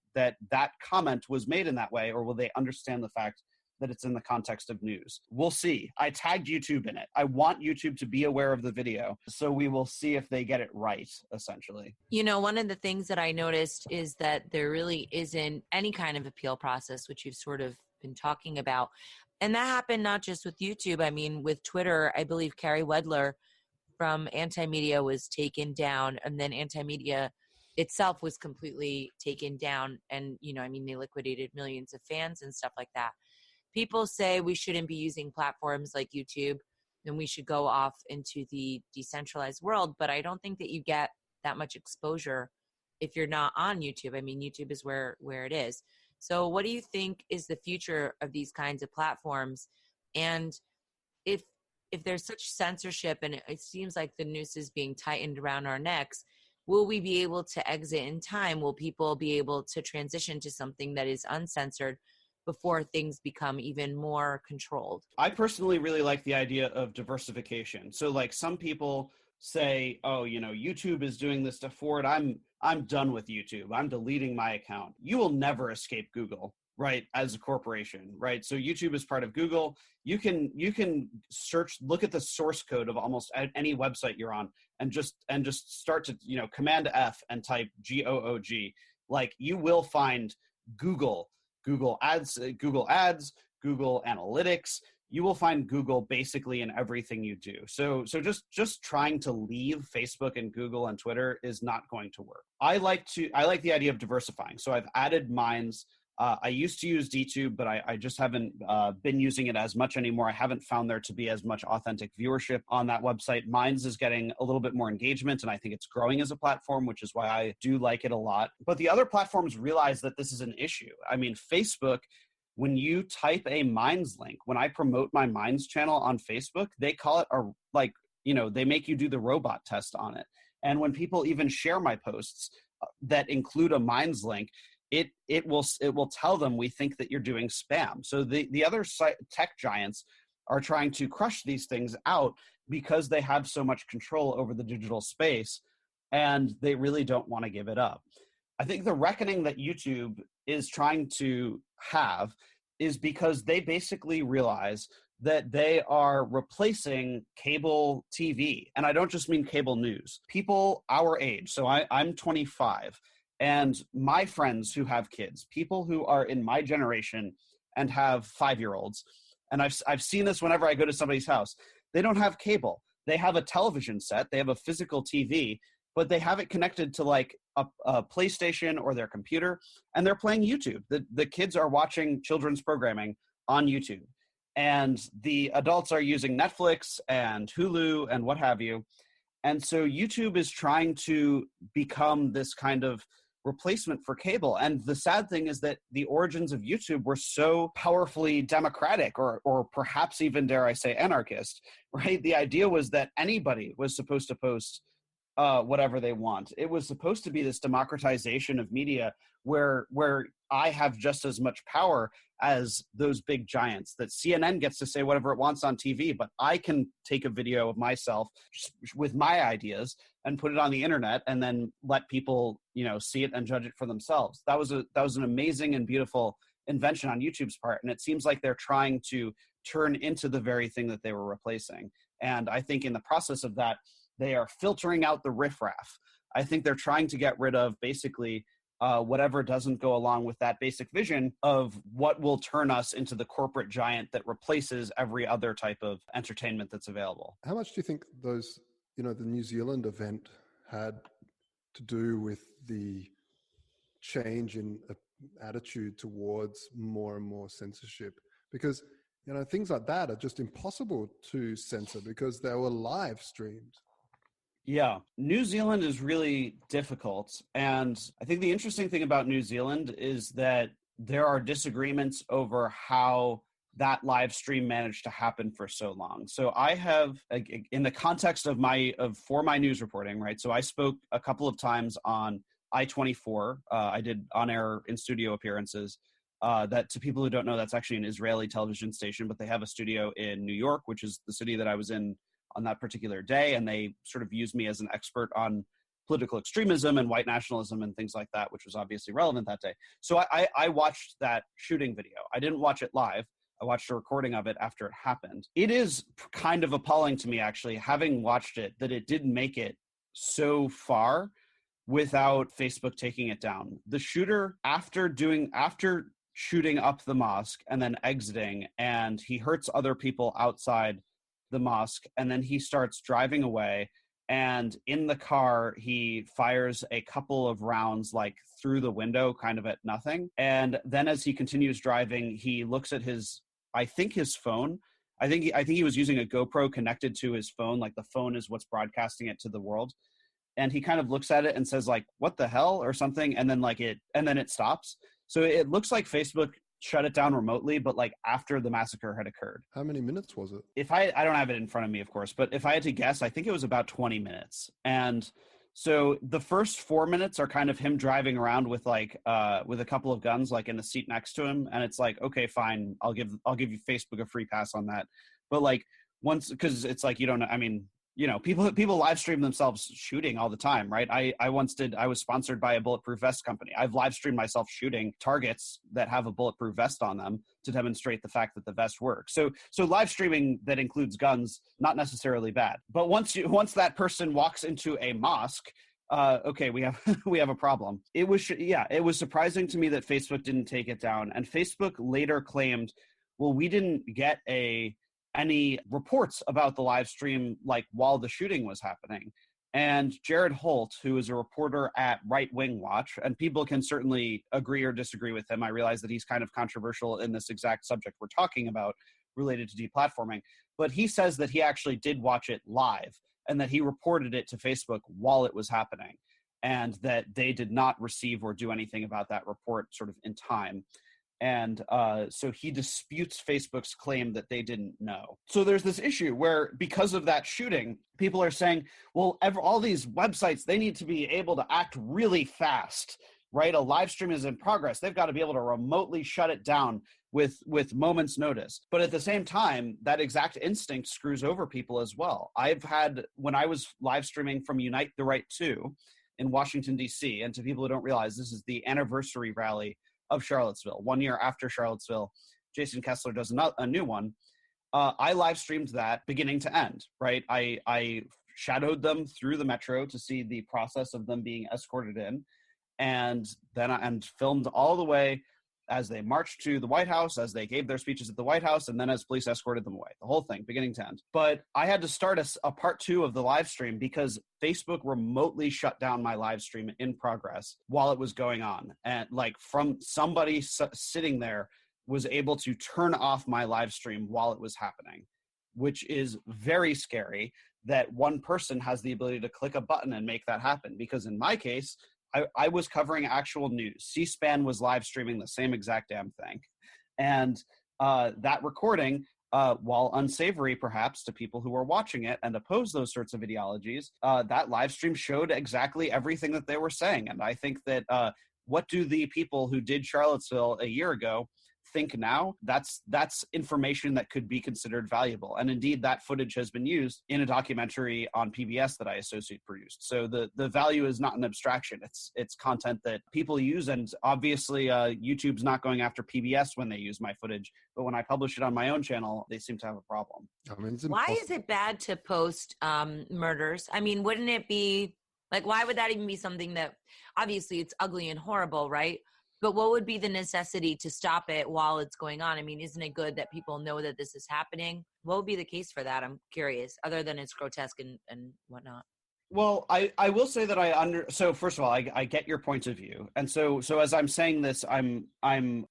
comment was made in that way, or will they understand the fact that it's in the context of news? We'll see. I tagged YouTube in it. I want YouTube to be aware of the video, so we will see if they get it right, essentially. You know, one of the things that I noticed is that there really isn't any kind of appeal process, which you've sort of been talking about. And that happened not just with YouTube. I mean, with Twitter, I believe Carrie Wedler from Anti-Media was taken down, and then Anti-Media itself was completely taken down. And, you know, I mean, they liquidated millions of fans and stuff like that. People say we shouldn't be using platforms like YouTube and we should go off into the decentralized world. But I don't think that you get that much exposure if you're not on YouTube. I mean, YouTube is where it is. So what do you think is the future of these kinds of platforms? And if there's such censorship and it seems like the noose is being tightened around our necks, will we be able to exit in time? Will people be able to transition to something that is uncensored before things become even more controlled? I personally really like the idea of diversification. So like some people say, oh, you know, YouTube is doing this to Ford. I'm done with YouTube. I'm deleting my account. You will never escape Google, right? As a corporation, right? So YouTube is part of Google. You can search, look at the source code of almost any website you're on and just start to, you know, Command F and type GOOG. Like you will find Google Ads, Google Analytics. You will find Google basically in everything you do. So just trying to leave Facebook and Google and Twitter is not going to work. I like the idea of diversifying. So I've added Minds. I used to use DTube, but I just haven't been using it as much anymore. I haven't found there to be as much authentic viewership on that website. Minds is getting a little bit more engagement, and I think it's growing as a platform, which is why I do like it a lot. But the other platforms realize that this is an issue. I mean, Facebook, when you type a Minds link, when I promote my Minds channel on Facebook, they call it they make you do the robot test on it. And when people even share my posts that include a Minds link, it will tell them we think that you're doing spam. So the other tech giants are trying to crush these things out because they have so much control over the digital space, and they really don't want to give it up. I think the reckoning that YouTube is trying to have is because they basically realize that they are replacing cable TV. And I don't just mean cable news. People our age, so I'm 25, and my friends who have kids, people who are in my generation and have 5-year-olds, and I've seen this whenever I go to somebody's house, they don't have cable. They have a television set, they have a physical TV, but they have it connected to like a PlayStation or their computer, and they're playing YouTube. The kids are watching children's programming on YouTube, and the adults are using Netflix and Hulu and what have you. And so YouTube is trying to become this kind of replacement for cable. And the sad thing is that the origins of YouTube were so powerfully democratic, or perhaps even, dare I say, anarchist, right? The idea was that anybody was supposed to post whatever they want. It was supposed to be this democratization of media where I have just as much power as those big giants, that CNN gets to say whatever it wants on TV, but I can take a video of myself with my ideas and put it on the internet and then let people, you know, see it and judge it for themselves. That was an amazing and beautiful invention on YouTube's part. And it seems like they're trying to turn into the very thing that they were replacing. And I think in the process of that, they are filtering out the riffraff. I think they're trying to get rid of basically whatever doesn't go along with that basic vision of what will turn us into the corporate giant that replaces every other type of entertainment that's available. How much do you think the New Zealand event had to do with the change in attitude towards more and more censorship? Because, you know, things like that are just impossible to censor because they were live streamed. Yeah, New Zealand is really difficult. And I think the interesting thing about New Zealand is that there are disagreements over how that live stream managed to happen for so long. So I have, in the context of for my news reporting, right? So I spoke a couple of times on I-24. I did on-air in-studio appearances. That, to people who don't know, that's actually an Israeli television station, but they have a studio in New York, which is the city that I was in on that particular day, and they sort of used me as an expert on political extremism and white nationalism and things like that, which was obviously relevant that day. So I watched that shooting video. I didn't watch it live. I watched a recording of it after it happened. It is kind of appalling to me, actually, having watched it, that it didn't make it so far without Facebook taking it down. The shooter, after shooting up the mosque and then exiting, and he hurts other people outside the mosque, and then he starts driving away, and in the car he fires a couple of rounds like through the window, kind of at nothing. And then as he continues driving, he looks at his phone, I think he was using a GoPro connected to his phone. Like the phone is what's broadcasting it to the world. And he kind of looks at it and says like, what the hell, or something. And then it stops. So it looks like Facebook shut it down remotely, but like after the massacre had occurred. How many minutes was it? If I don't have it in front of me, of course, but if I had to guess, I think it was about 20 minutes. And so the first 4 minutes are kind of him driving around with like with a couple of guns like in the seat next to him, and it's like, okay, fine, I'll give you Facebook a free pass on that. But like once, because it's like, you don't know, I mean, you know, people live stream themselves shooting all the time, right? I was sponsored by a bulletproof vest company. I've live streamed myself shooting targets that have a bulletproof vest on them to demonstrate the fact that the vest works. So live streaming that includes guns, not necessarily bad. But once that person walks into a mosque, okay, we have a problem. It was surprising to me that Facebook didn't take it down. And Facebook later claimed, well, we didn't get any reports about the live stream like while the shooting was happening. And Jared Holt, who is a reporter at Right Wing Watch, and people can certainly agree or disagree with him. I realize that he's kind of controversial in this exact subject we're talking about related to deplatforming, but he says that he actually did watch it live and that he reported it to Facebook while it was happening, and that they did not receive or do anything about that report sort of in time. And so he disputes Facebook's claim that they didn't know. So there's this issue where, because of that shooting, people are saying, well, all these websites, they need to be able to act really fast, right? A live stream is in progress. They've got to be able to remotely shut it down with moments notice. But at the same time, that exact instinct screws over people as well. When I was live streaming from Unite the Right 2 in Washington, D.C., and to people who don't realize, this is the anniversary rally of Charlottesville. 1 year after Charlottesville, Jason Kessler does a new one. I live streamed that beginning to end, right? I shadowed them through the metro to see the process of them being escorted in, and then filmed all the way as they marched to the White House, as they gave their speeches at the White House, and then as police escorted them away. The whole thing, beginning to end. But I had to start a part 2 of the live stream because Facebook remotely shut down my live stream in progress while it was going on. And like from somebody sitting there was able to turn off my live stream while it was happening, which is very scary that one person has the ability to click a button and make that happen. Because in my case, I was covering actual news. C-SPAN was live streaming the same exact damn thing. And that recording, while unsavory perhaps to people who were watching it and oppose those sorts of ideologies, that live stream showed exactly everything that they were saying. And I think that what do the people who did Charlottesville a year ago think now? That's information that could be considered valuable. And indeed, that footage has been used in a documentary on PBS that I Associate produced. So the value is not an abstraction. It's content that people use. And obviously, YouTube's not going after PBS when they use my footage. But when I publish it on my own channel, they seem to have a problem. I mean, why is it bad to post murders? I mean, wouldn't it be like, why would that even be something that, obviously it's ugly and horrible, right? But what would be the necessity to stop it while it's going on? I mean, isn't it good that people know that this is happening? What would be the case for that? I'm curious, other than it's grotesque and whatnot. Well, I will say that so first of all, I get your point of view. And so as I'm saying this, I'm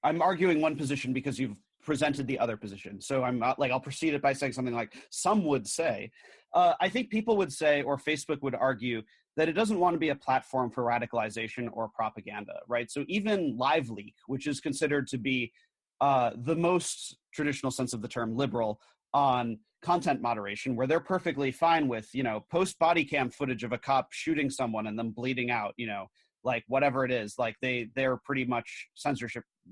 arguing one position because you've presented the other position. So I'm not like, I'll proceed it by saying something like, some would say, I think people would say, or Facebook would argue, that it doesn't want to be a platform for radicalization or propaganda, right? So even LiveLeak, which is considered to be the most traditional sense of the term liberal on content moderation, where they're perfectly fine with, post body cam footage of a cop shooting someone and them bleeding out, like whatever it is, like they're pretty much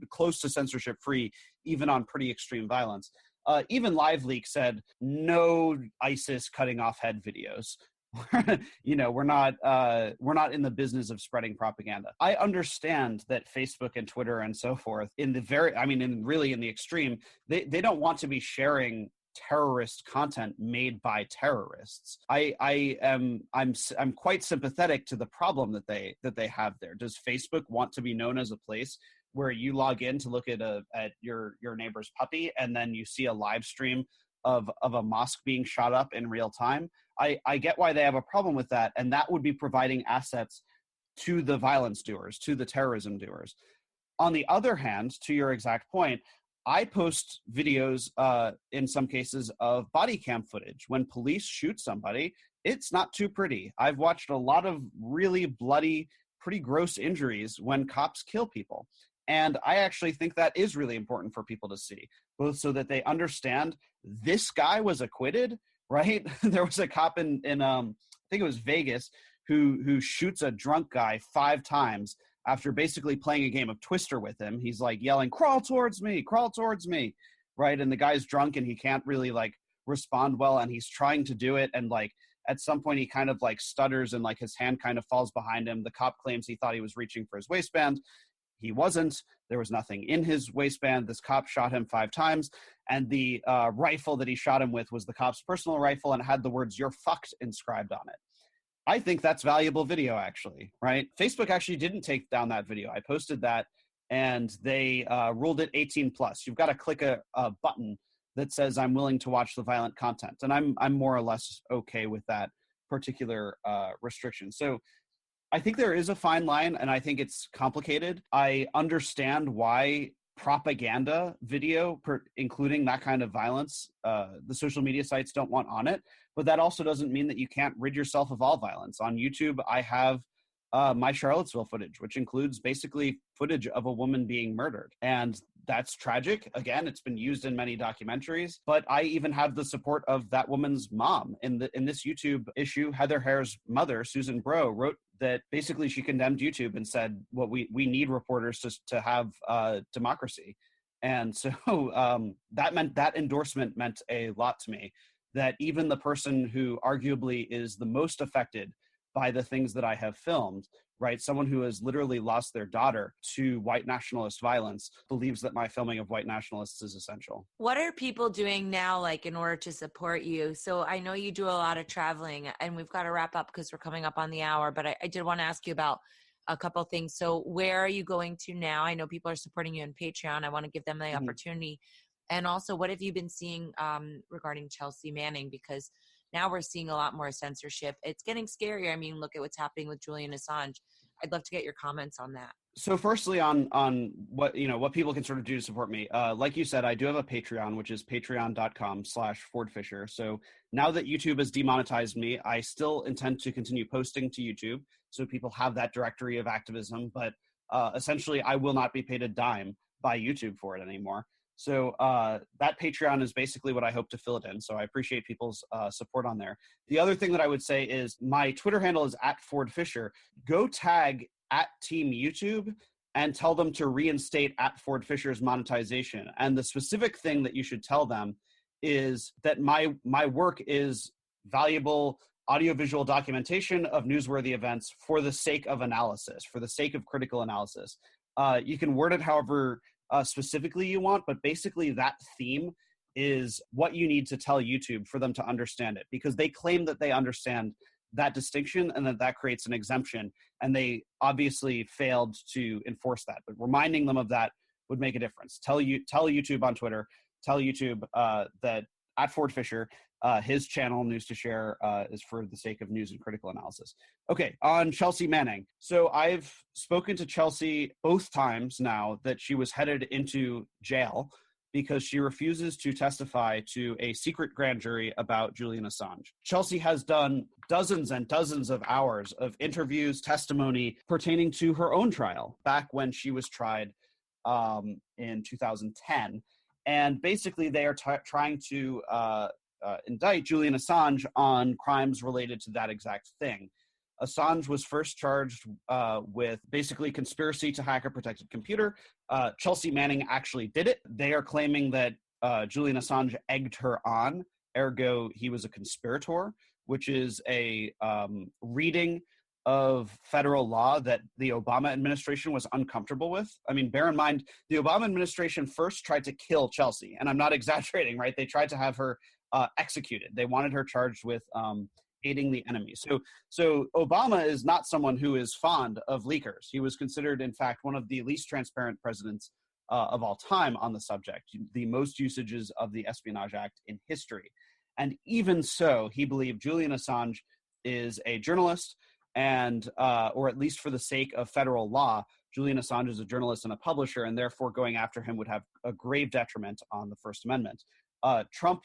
close to censorship free, even on pretty extreme violence. Even LiveLeak said no ISIS cutting off head videos. We're not in the business of spreading propaganda. I understand that Facebook and Twitter and so forth, in the extreme, they don't want to be sharing terrorist content made by terrorists. I'm quite sympathetic to the problem that they have there. Does Facebook want to be known as a place where you log in to look at your neighbor's puppy and then you see a live stream of a mosque being shot up in real time? I get why they have a problem with that, and that would be providing assets to the violence doers, to the terrorism doers. On the other hand, to your exact point, I post videos in some cases of body cam footage. When police shoot somebody, it's not too pretty. I've watched a lot of really bloody, pretty gross injuries when cops kill people. And I actually think that is really important for people to see, both so that they understand this guy was acquitted, right? There was a cop in I think it was Vegas, who shoots a drunk guy 5 times after basically playing a game of Twister with him. He's like yelling, crawl towards me, right? And the guy's drunk and he can't really like respond well, and he's trying to do it, and like at some point he kind of like stutters and like his hand kind of falls behind him. The cop claims he thought he was reaching for his waistband. He wasn't. There was nothing in his waistband. This cop shot him 5 times, and the rifle that he shot him with was the cop's personal rifle, and it had the words "you're fucked" inscribed on it. I think that's valuable video, actually, right? Facebook actually didn't take down that video. I posted that, and they ruled it 18 plus. You've got to click a button that says I'm willing to watch the violent content, and I'm more or less okay with that particular restriction. So I think there is a fine line, and I think it's complicated. I understand why propaganda video, including that kind of violence, the social media sites don't want on it. But that also doesn't mean that you can't rid yourself of all violence. On YouTube, I have my Charlottesville footage, which includes basically footage of a woman being murdered. And that's tragic. Again, it's been used in many documentaries, but I even have the support of that woman's mom. In this YouTube issue, Heather Hare's mother, Susan Bro, wrote that basically she condemned YouTube and said, well, we need reporters to have democracy. And so that endorsement meant a lot to me, that even the person who arguably is the most affected by the things that I have filmed, right, someone who has literally lost their daughter to white nationalist violence, believes that my filming of white nationalists is essential. What are people doing now, like, in order to support you? So I know you do a lot of traveling, and we've got to wrap up because we're coming up on the hour, but I did want to ask you about a couple things. So where are you going to now? I know people are supporting you on Patreon. I want to give them the opportunity. And also, what have you been seeing regarding Chelsea Manning? Because now we're seeing a lot more censorship. It's getting scary. I mean, look at what's happening with Julian Assange. I'd love to get your comments on that. So firstly, on what people can sort of do to support me. Like you said, I do have a Patreon, which is patreon.com/FordFisher. So now that YouTube has demonetized me, I still intend to continue posting to YouTube, so people have that directory of activism. But essentially, I will not be paid a dime by YouTube for it anymore. So that Patreon is basically what I hope to fill it in. So I appreciate people's support on there. The other thing that I would say is my Twitter handle is @FordFisher. Go tag @Team YouTube and tell them to reinstate @FordFisher's monetization. And the specific thing that you should tell them is that my work is valuable audiovisual documentation of newsworthy events for the sake of analysis, for the sake of critical analysis. You can word it however specifically you want, but basically that theme is what you need to tell YouTube for them to understand it, because they claim that they understand that distinction and that creates an exemption, and they obviously failed to enforce that. But reminding them of that would make a difference. Tell YouTube on Twitter, tell YouTube that @FordFisher, his channel, News to Share, is for the sake of news and critical analysis. Okay, on Chelsea Manning. So I've spoken to Chelsea both times now that she was headed into jail because she refuses to testify to a secret grand jury about Julian Assange. Chelsea has done dozens and dozens of hours of interviews, testimony pertaining to her own trial back when she was tried in 2010. And basically they are trying to indict Julian Assange on crimes related to that exact thing. Assange was first charged with basically conspiracy to hack a protected computer. Chelsea Manning actually did it. They are claiming that Julian Assange egged her on, ergo he was a conspirator, which is a reading of federal law that the Obama administration was uncomfortable with. I mean, bear in mind, the Obama administration first tried to kill Chelsea, and I'm not exaggerating, right? They tried to have her executed. They wanted her charged with aiding the enemy. So Obama is not someone who is fond of leakers. He was considered, in fact, one of the least transparent presidents of all time on the subject, the most usages of the Espionage Act in history. And even so, he believed Julian Assange is a journalist, and or at least for the sake of federal law, Julian Assange is a journalist and a publisher, and therefore going after him would have a grave detriment on the First Amendment. Trump,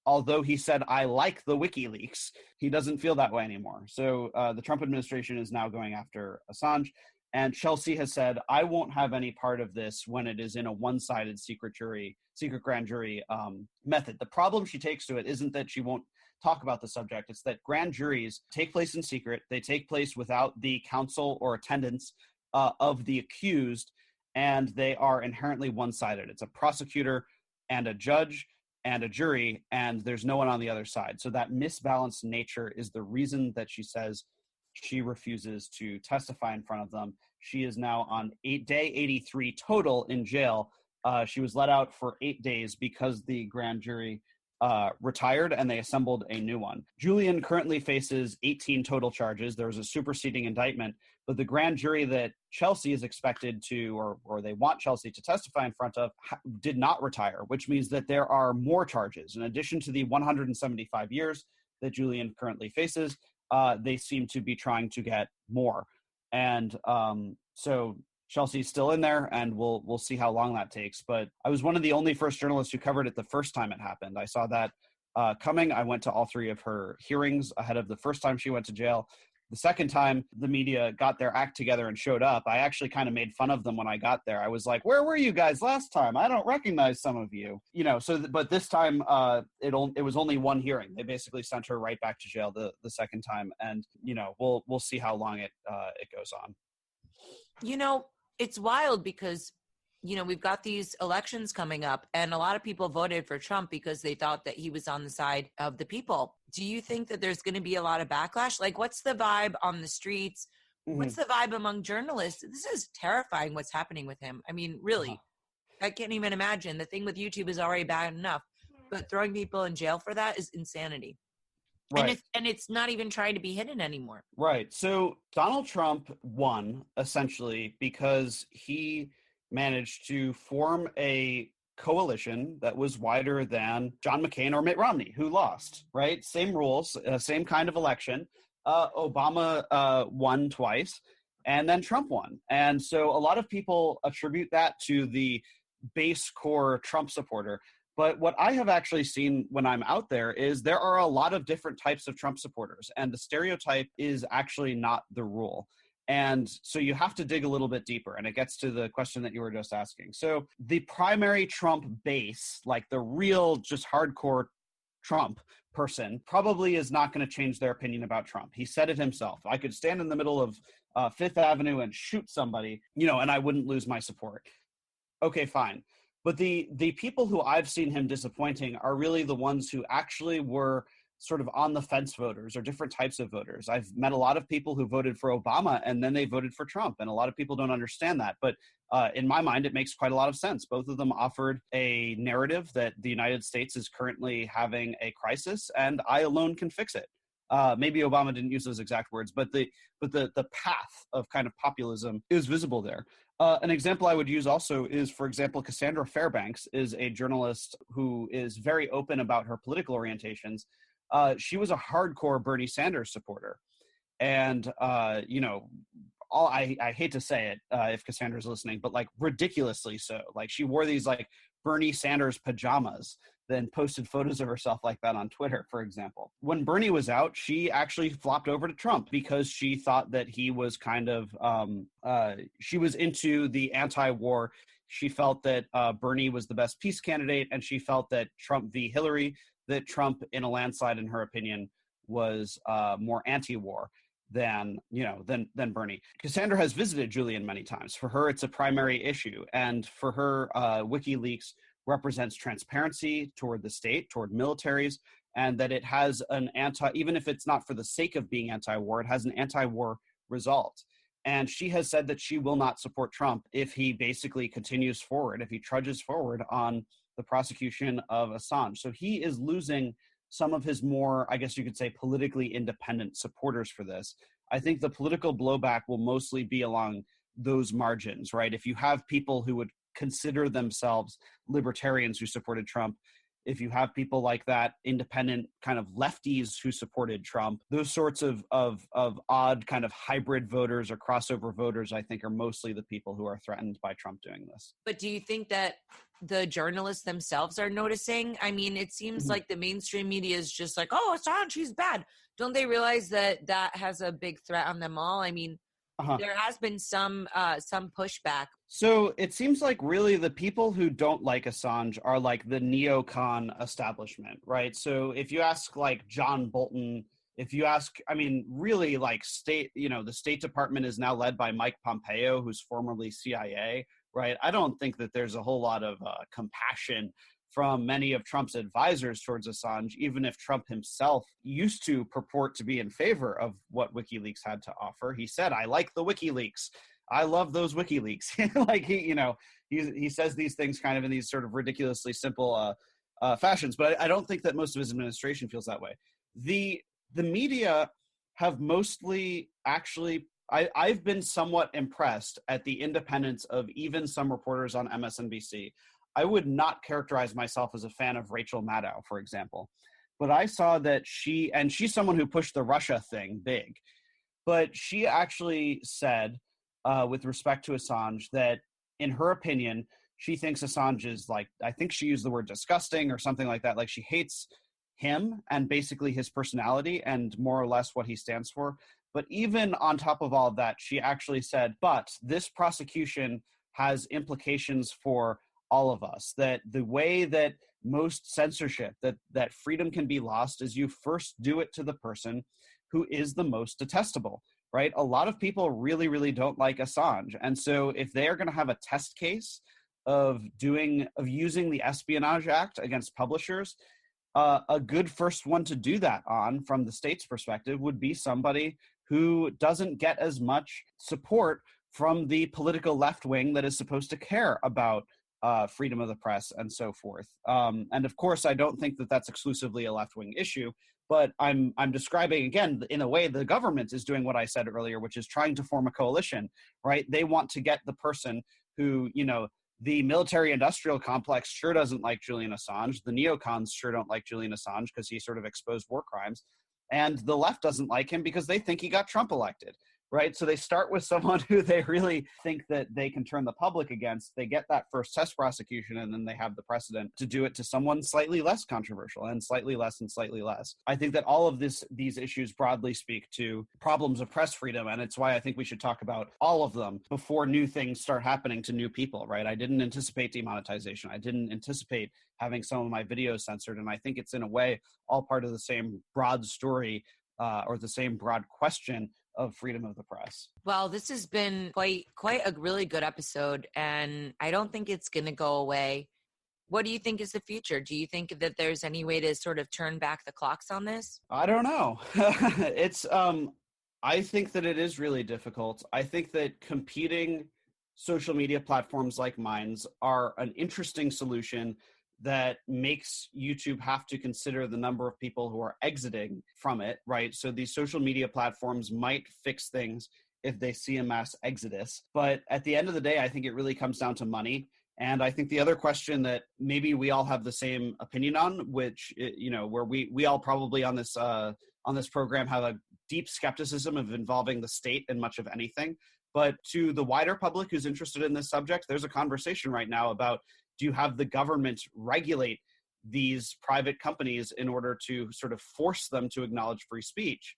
although he said, I like the WikiLeaks, he doesn't feel that way anymore. So the Trump administration is now going after Assange. And Chelsea has said, I won't have any part of this when it is in a one-sided secret grand jury method. The problem she takes to it isn't that she won't talk about the subject. It's that grand juries take place in secret. They take place without the counsel or attendance of the accused, and they are inherently one-sided. It's a prosecutor and a judge and a jury, and there's no one on the other side. So that misbalanced nature is the reason that she says she refuses to testify in front of them. She is now on day 83 total in jail. She was let out for 8 days because the grand jury retired and they assembled a new one. Julian currently faces 18 total charges. There was a superseding indictment, but the grand jury that Chelsea is expected to, or they want Chelsea to testify in front of, did not retire, which means that there are more charges. In addition to the 175 years that Julian currently faces, they seem to be trying to get more. And so Chelsea's still in there, and we'll see how long that takes. But I was one of the only first journalists who covered it the first time it happened. I saw that coming. I went to all 3 of her hearings ahead of the first time she went to jail. The second time the media got their act together and showed up, I actually kind of made fun of them when I got there. I was like, where were you guys last time? I don't recognize some of you. But this time it was only one hearing. They basically sent her right back to jail the second time. And, we'll see how long it goes on. It's wild because, we've got these elections coming up, and a lot of people voted for Trump because they thought that he was on the side of the people. Do you think that there's going to be a lot of backlash? Like, what's the vibe on the streets? Mm-hmm. What's the vibe among journalists? This is terrifying what's happening with him. I mean, really, I can't even imagine. The thing with YouTube is already bad enough, but throwing people in jail for that is insanity. Right. And it's not even trying to be hidden anymore. Right. So Donald Trump won essentially because he managed to form a coalition that was wider than John McCain or Mitt Romney, who lost, right? Same rules, same kind of election. Obama won twice, and then Trump won. And so a lot of people attribute that to the base core Trump supporter. But what I have actually seen when I'm out there is there are a lot of different types of Trump supporters, and the stereotype is actually not the rule. And so you have to dig a little bit deeper, and it gets to the question that you were just asking. So the primary Trump base, like the real just hardcore Trump person, probably is not going to change their opinion about Trump. He said it himself. I could stand in the middle of Fifth Avenue and shoot somebody, and I wouldn't lose my support. Okay, fine. But the people who I've seen him disappointing are really the ones who actually were sort of on the fence voters or different types of voters. I've met a lot of people who voted for Obama and then they voted for Trump. And a lot of people don't understand that. But in my mind, it makes quite a lot of sense. Both of them offered a narrative that the United States is currently having a crisis and I alone can fix it. Maybe Obama didn't use those exact words, but the path of kind of populism is visible there. An example I would use also is, for example, Cassandra Fairbanks is a journalist who is very open about her political orientations. She was a hardcore Bernie Sanders supporter. And, I hate to say it if Cassandra's listening, but like ridiculously so. Like she wore these like Bernie Sanders pajamas, then posted photos of herself like that on Twitter, for example. When Bernie was out, she actually flopped over to Trump because she thought that he was kind of, she was into the anti-war. She felt that Bernie was the best peace candidate, and she felt that Trump v. Hillary, that Trump in a landslide, in her opinion, was more anti-war than Bernie. Cassandra has visited Julian many times. For her, it's a primary issue. And for her, WikiLeaks represents transparency toward the state, toward militaries, and that it has even if it's not for the sake of being anti-war, it has an anti-war result. And she has said that she will not support Trump if he basically continues forward, if he trudges forward on the prosecution of Assange. So he is losing some of his more, I guess you could say, politically independent supporters for this. I think the political blowback will mostly be along those margins, right? If you have people who would consider themselves libertarians who supported Trump, if you have people like that, independent kind of lefties who supported Trump, those sorts of odd kind of hybrid voters or crossover voters, I think, are mostly the people who are threatened by Trump doing this. But do you think that the journalists themselves are noticing? I mean, it seems like the mainstream media is just like, oh, Assange, he's bad. Don't they realize that that has a big threat on them all? I mean, there has been some pushback. So it seems like really the people who don't like Assange are like the neocon establishment, right? So if you ask like John Bolton, if you ask, I mean, really like the State Department is now led by Mike Pompeo, who's formerly CIA, right? I don't think that there's a whole lot of compassion from many of Trump's advisors towards Assange, even if Trump himself used to purport to be in favor of what WikiLeaks had to offer. He said, I like the WikiLeaks. I love those WikiLeaks. Like he says these things kind of in these sort of ridiculously simple fashions, but I don't think that most of his administration feels that way. The media have mostly actually, I've been somewhat impressed at the independence of even some reporters on MSNBC. I would not characterize myself as a fan of Rachel Maddow, for example, but I saw that she's someone who pushed the Russia thing big, but she actually said, with respect to Assange, that in her opinion, she thinks Assange is like, I think she used the word disgusting or something like that. Like she hates him and basically his personality and more or less what he stands for. But even on top of all of that, she actually said, but this prosecution has implications for all of us, that the way that most censorship, that freedom can be lost is you first do it to the person who is the most detestable, right? A lot of people really, really don't like Assange. And so if they are going to have a test case of using the Espionage Act against publishers, a good first one to do that on from the state's perspective would be somebody who doesn't get as much support from the political left wing that is supposed to care about freedom of the press and so forth. And of course, I don't think that that's exclusively a left-wing issue, but I'm describing, again, in a way the government is doing what I said earlier, which is trying to form a coalition, right? They want to get the person who, the military-industrial complex sure doesn't like Julian Assange. The neocons sure don't like Julian Assange because he sort of exposed war crimes. And the left doesn't like him because they think he got Trump elected. Right. So they start with someone who they really think that they can turn the public against. They get that first test prosecution, and then they have the precedent to do it to someone slightly less controversial and slightly less and slightly less. I think that all of these issues broadly speak to problems of press freedom. And it's why I think we should talk about all of them before new things start happening to new people. Right. I didn't anticipate demonetization. I didn't anticipate having some of my videos censored. And I think it's in a way all part of the same broad story or the same broad question of freedom of the press. Well, this has been quite a really good episode, and I don't think it's going to go away. What do you think is the future? Do you think that there's any way to sort of turn back the clocks on this? I don't know. I think that it is really difficult. I think that competing social media platforms like Minds are an interesting solution that makes YouTube have to consider the number of people who are exiting from it, right? So these social media platforms might fix things if they see a mass exodus. But at the end of the day, I think it really comes down to money. And I think the other question that maybe we all have the same opinion on, which, where we all probably on this program have a deep skepticism of involving the state in much of anything. But to the wider public who's interested in this subject, there's a conversation right now about, do you have the government regulate these private companies in order to sort of force them to acknowledge free speech?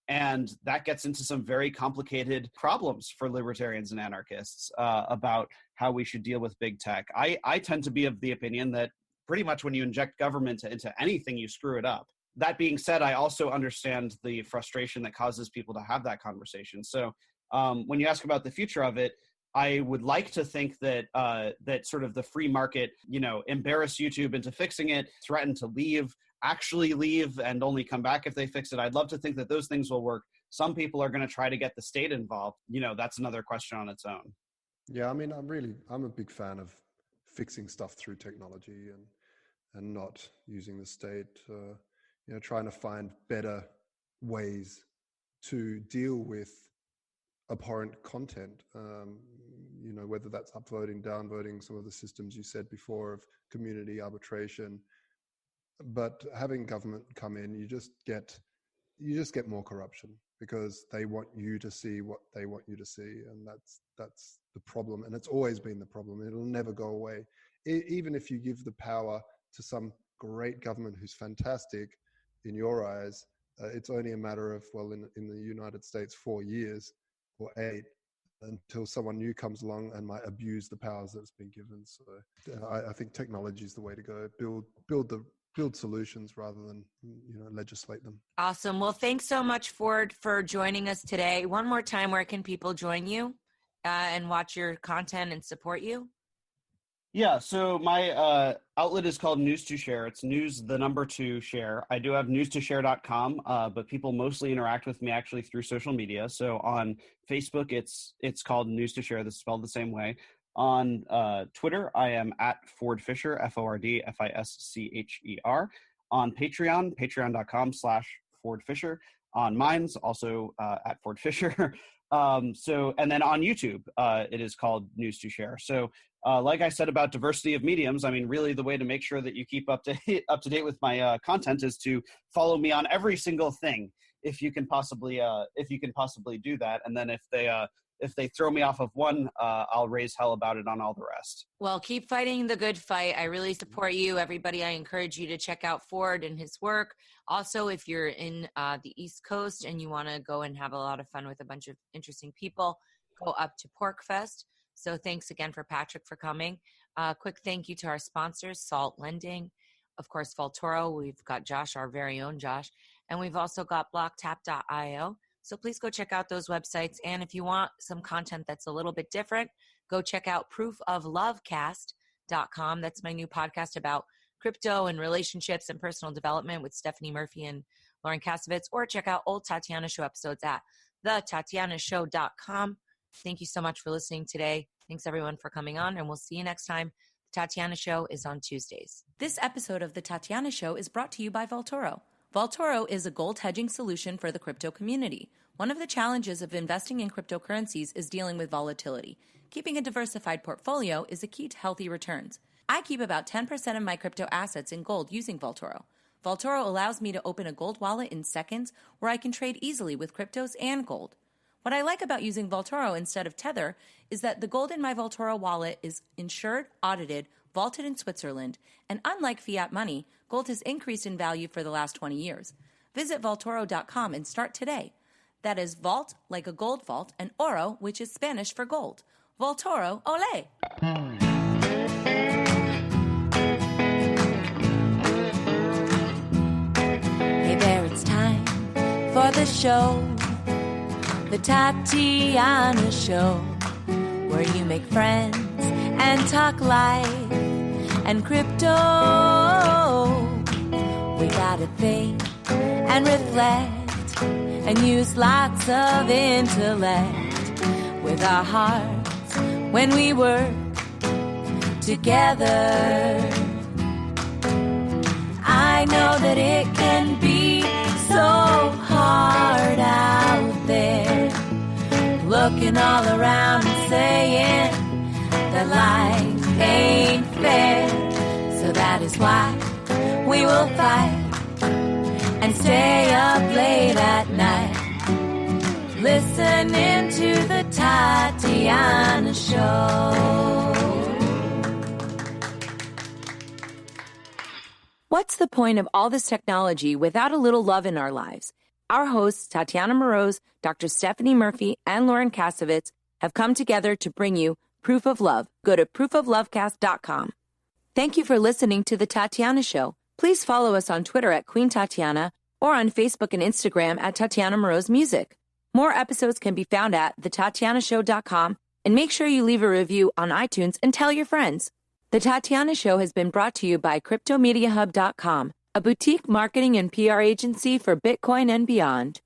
And that gets into some very complicated problems for libertarians and anarchists about how we should deal with big tech. I tend to be of the opinion that pretty much when you inject government into anything, you screw it up. That being said, I also understand the frustration that causes people to have that conversation. So when you ask about the future of it, I would like to think that that sort of the free market, embarrass YouTube into fixing it, threaten to leave, actually leave, and only come back if they fix it. I'd love to think that those things will work. Some people are going to try to get the state involved. That's another question on its own. Yeah, I mean, I'm a big fan of fixing stuff through technology and not using the state. Trying to find better ways to deal with abhorrent content, whether that's upvoting, downvoting, some of the systems you said before of community arbitration. but having government come in, you just get more corruption, because they want you to see what they want you to see, and that's the problem. And it's always been the problem. It'll never go away. Even if you give the power to some great government who's fantastic in your eyes, it's only a matter of, well, in the United States, 4 years or 8, until someone new comes along and might abuse the powers that's been given. So I think technology is the way to go. Build solutions rather than legislate them. Awesome. Well, thanks so much, Ford, for joining us today. One more time, where can people join you and watch your content and support you? Yeah, so my outlet is called News to Share. It's news, the number 2 share. I do have newstoshare.com, but people mostly interact with me actually through social media. So on Facebook, it's called News to Share. This is spelled the same way. On Twitter, I am at Ford Fisher, FORDFISCHER. On Patreon, patreon.com/Ford Fisher. On Minds, also at Ford Fisher. And then on YouTube, it is called News to Share. So like I said about diversity of mediums, I mean, really the way to make sure that you keep up to date with my content is to follow me on every single thing, if you can possibly do that. And then if they throw me off of one, I'll raise hell about it on all the rest. Well, keep fighting the good fight. I really support you. Everybody, I encourage you to check out Ford and his work. Also, if you're in the East Coast and you want to go and have a lot of fun with a bunch of interesting people, go up to PorcFest. So thanks again for Patrick for coming. Quick thank you to our sponsors, Salt Lending, of course, Voltoro. We've got Josh, our very own Josh, and we've also got blocktap.io. So please go check out those websites. And if you want some content that's a little bit different, go check out proofoflovecast.com. That's my new podcast about crypto and relationships and personal development with Stephanie Murphy and Lauren Kasovitz, or check out old Tatiana Show episodes at thetatianashow.com. Thank you so much for listening today. Thanks everyone for coming on, and we'll see you next time. The Tatiana Show is on Tuesdays. This episode of The Tatiana Show is brought to you by Voltoro. Voltoro is a gold hedging solution for the crypto community. One of the challenges of investing in cryptocurrencies is dealing with volatility. Keeping a diversified portfolio is a key to healthy returns. I keep about 10% of my crypto assets in gold using Voltoro. Voltoro allows me to open a gold wallet in seconds, where I can trade easily with cryptos and gold. What I like about using Voltoro instead of Tether is that the gold in my Voltoro wallet is insured, audited, vaulted in Switzerland, and unlike fiat money, gold has increased in value for the last 20 years. Visit Voltoro.com and start today. That is vault, like a gold vault, and oro, which is Spanish for gold. Voltoro, ole! Hey there, it's time for the show. The Tatiana Show, where you make friends and talk life and crypto. We gotta think and reflect and use lots of intellect with our hearts when we work together. I know that it can be so hard out there, looking all around and saying that life ain't fair. So that is why we will fight and stay up late at night, listening to the Tatiana Show. What's the point of all this technology without a little love in our lives? Our hosts, Tatiana Moroz, Dr. Stephanie Murphy, and Lauren Kasovitz, have come together to bring you Proof of Love. Go to proofoflovecast.com. Thank you for listening to The Tatiana Show. Please follow us on Twitter at Queen Tatiana or on Facebook and Instagram at Tatiana Moroz Music. More episodes can be found at thetatianashow.com, and make sure you leave a review on iTunes and tell your friends. The Tatiana Show has been brought to you by CryptoMediaHub.com, a boutique marketing and PR agency for Bitcoin and beyond.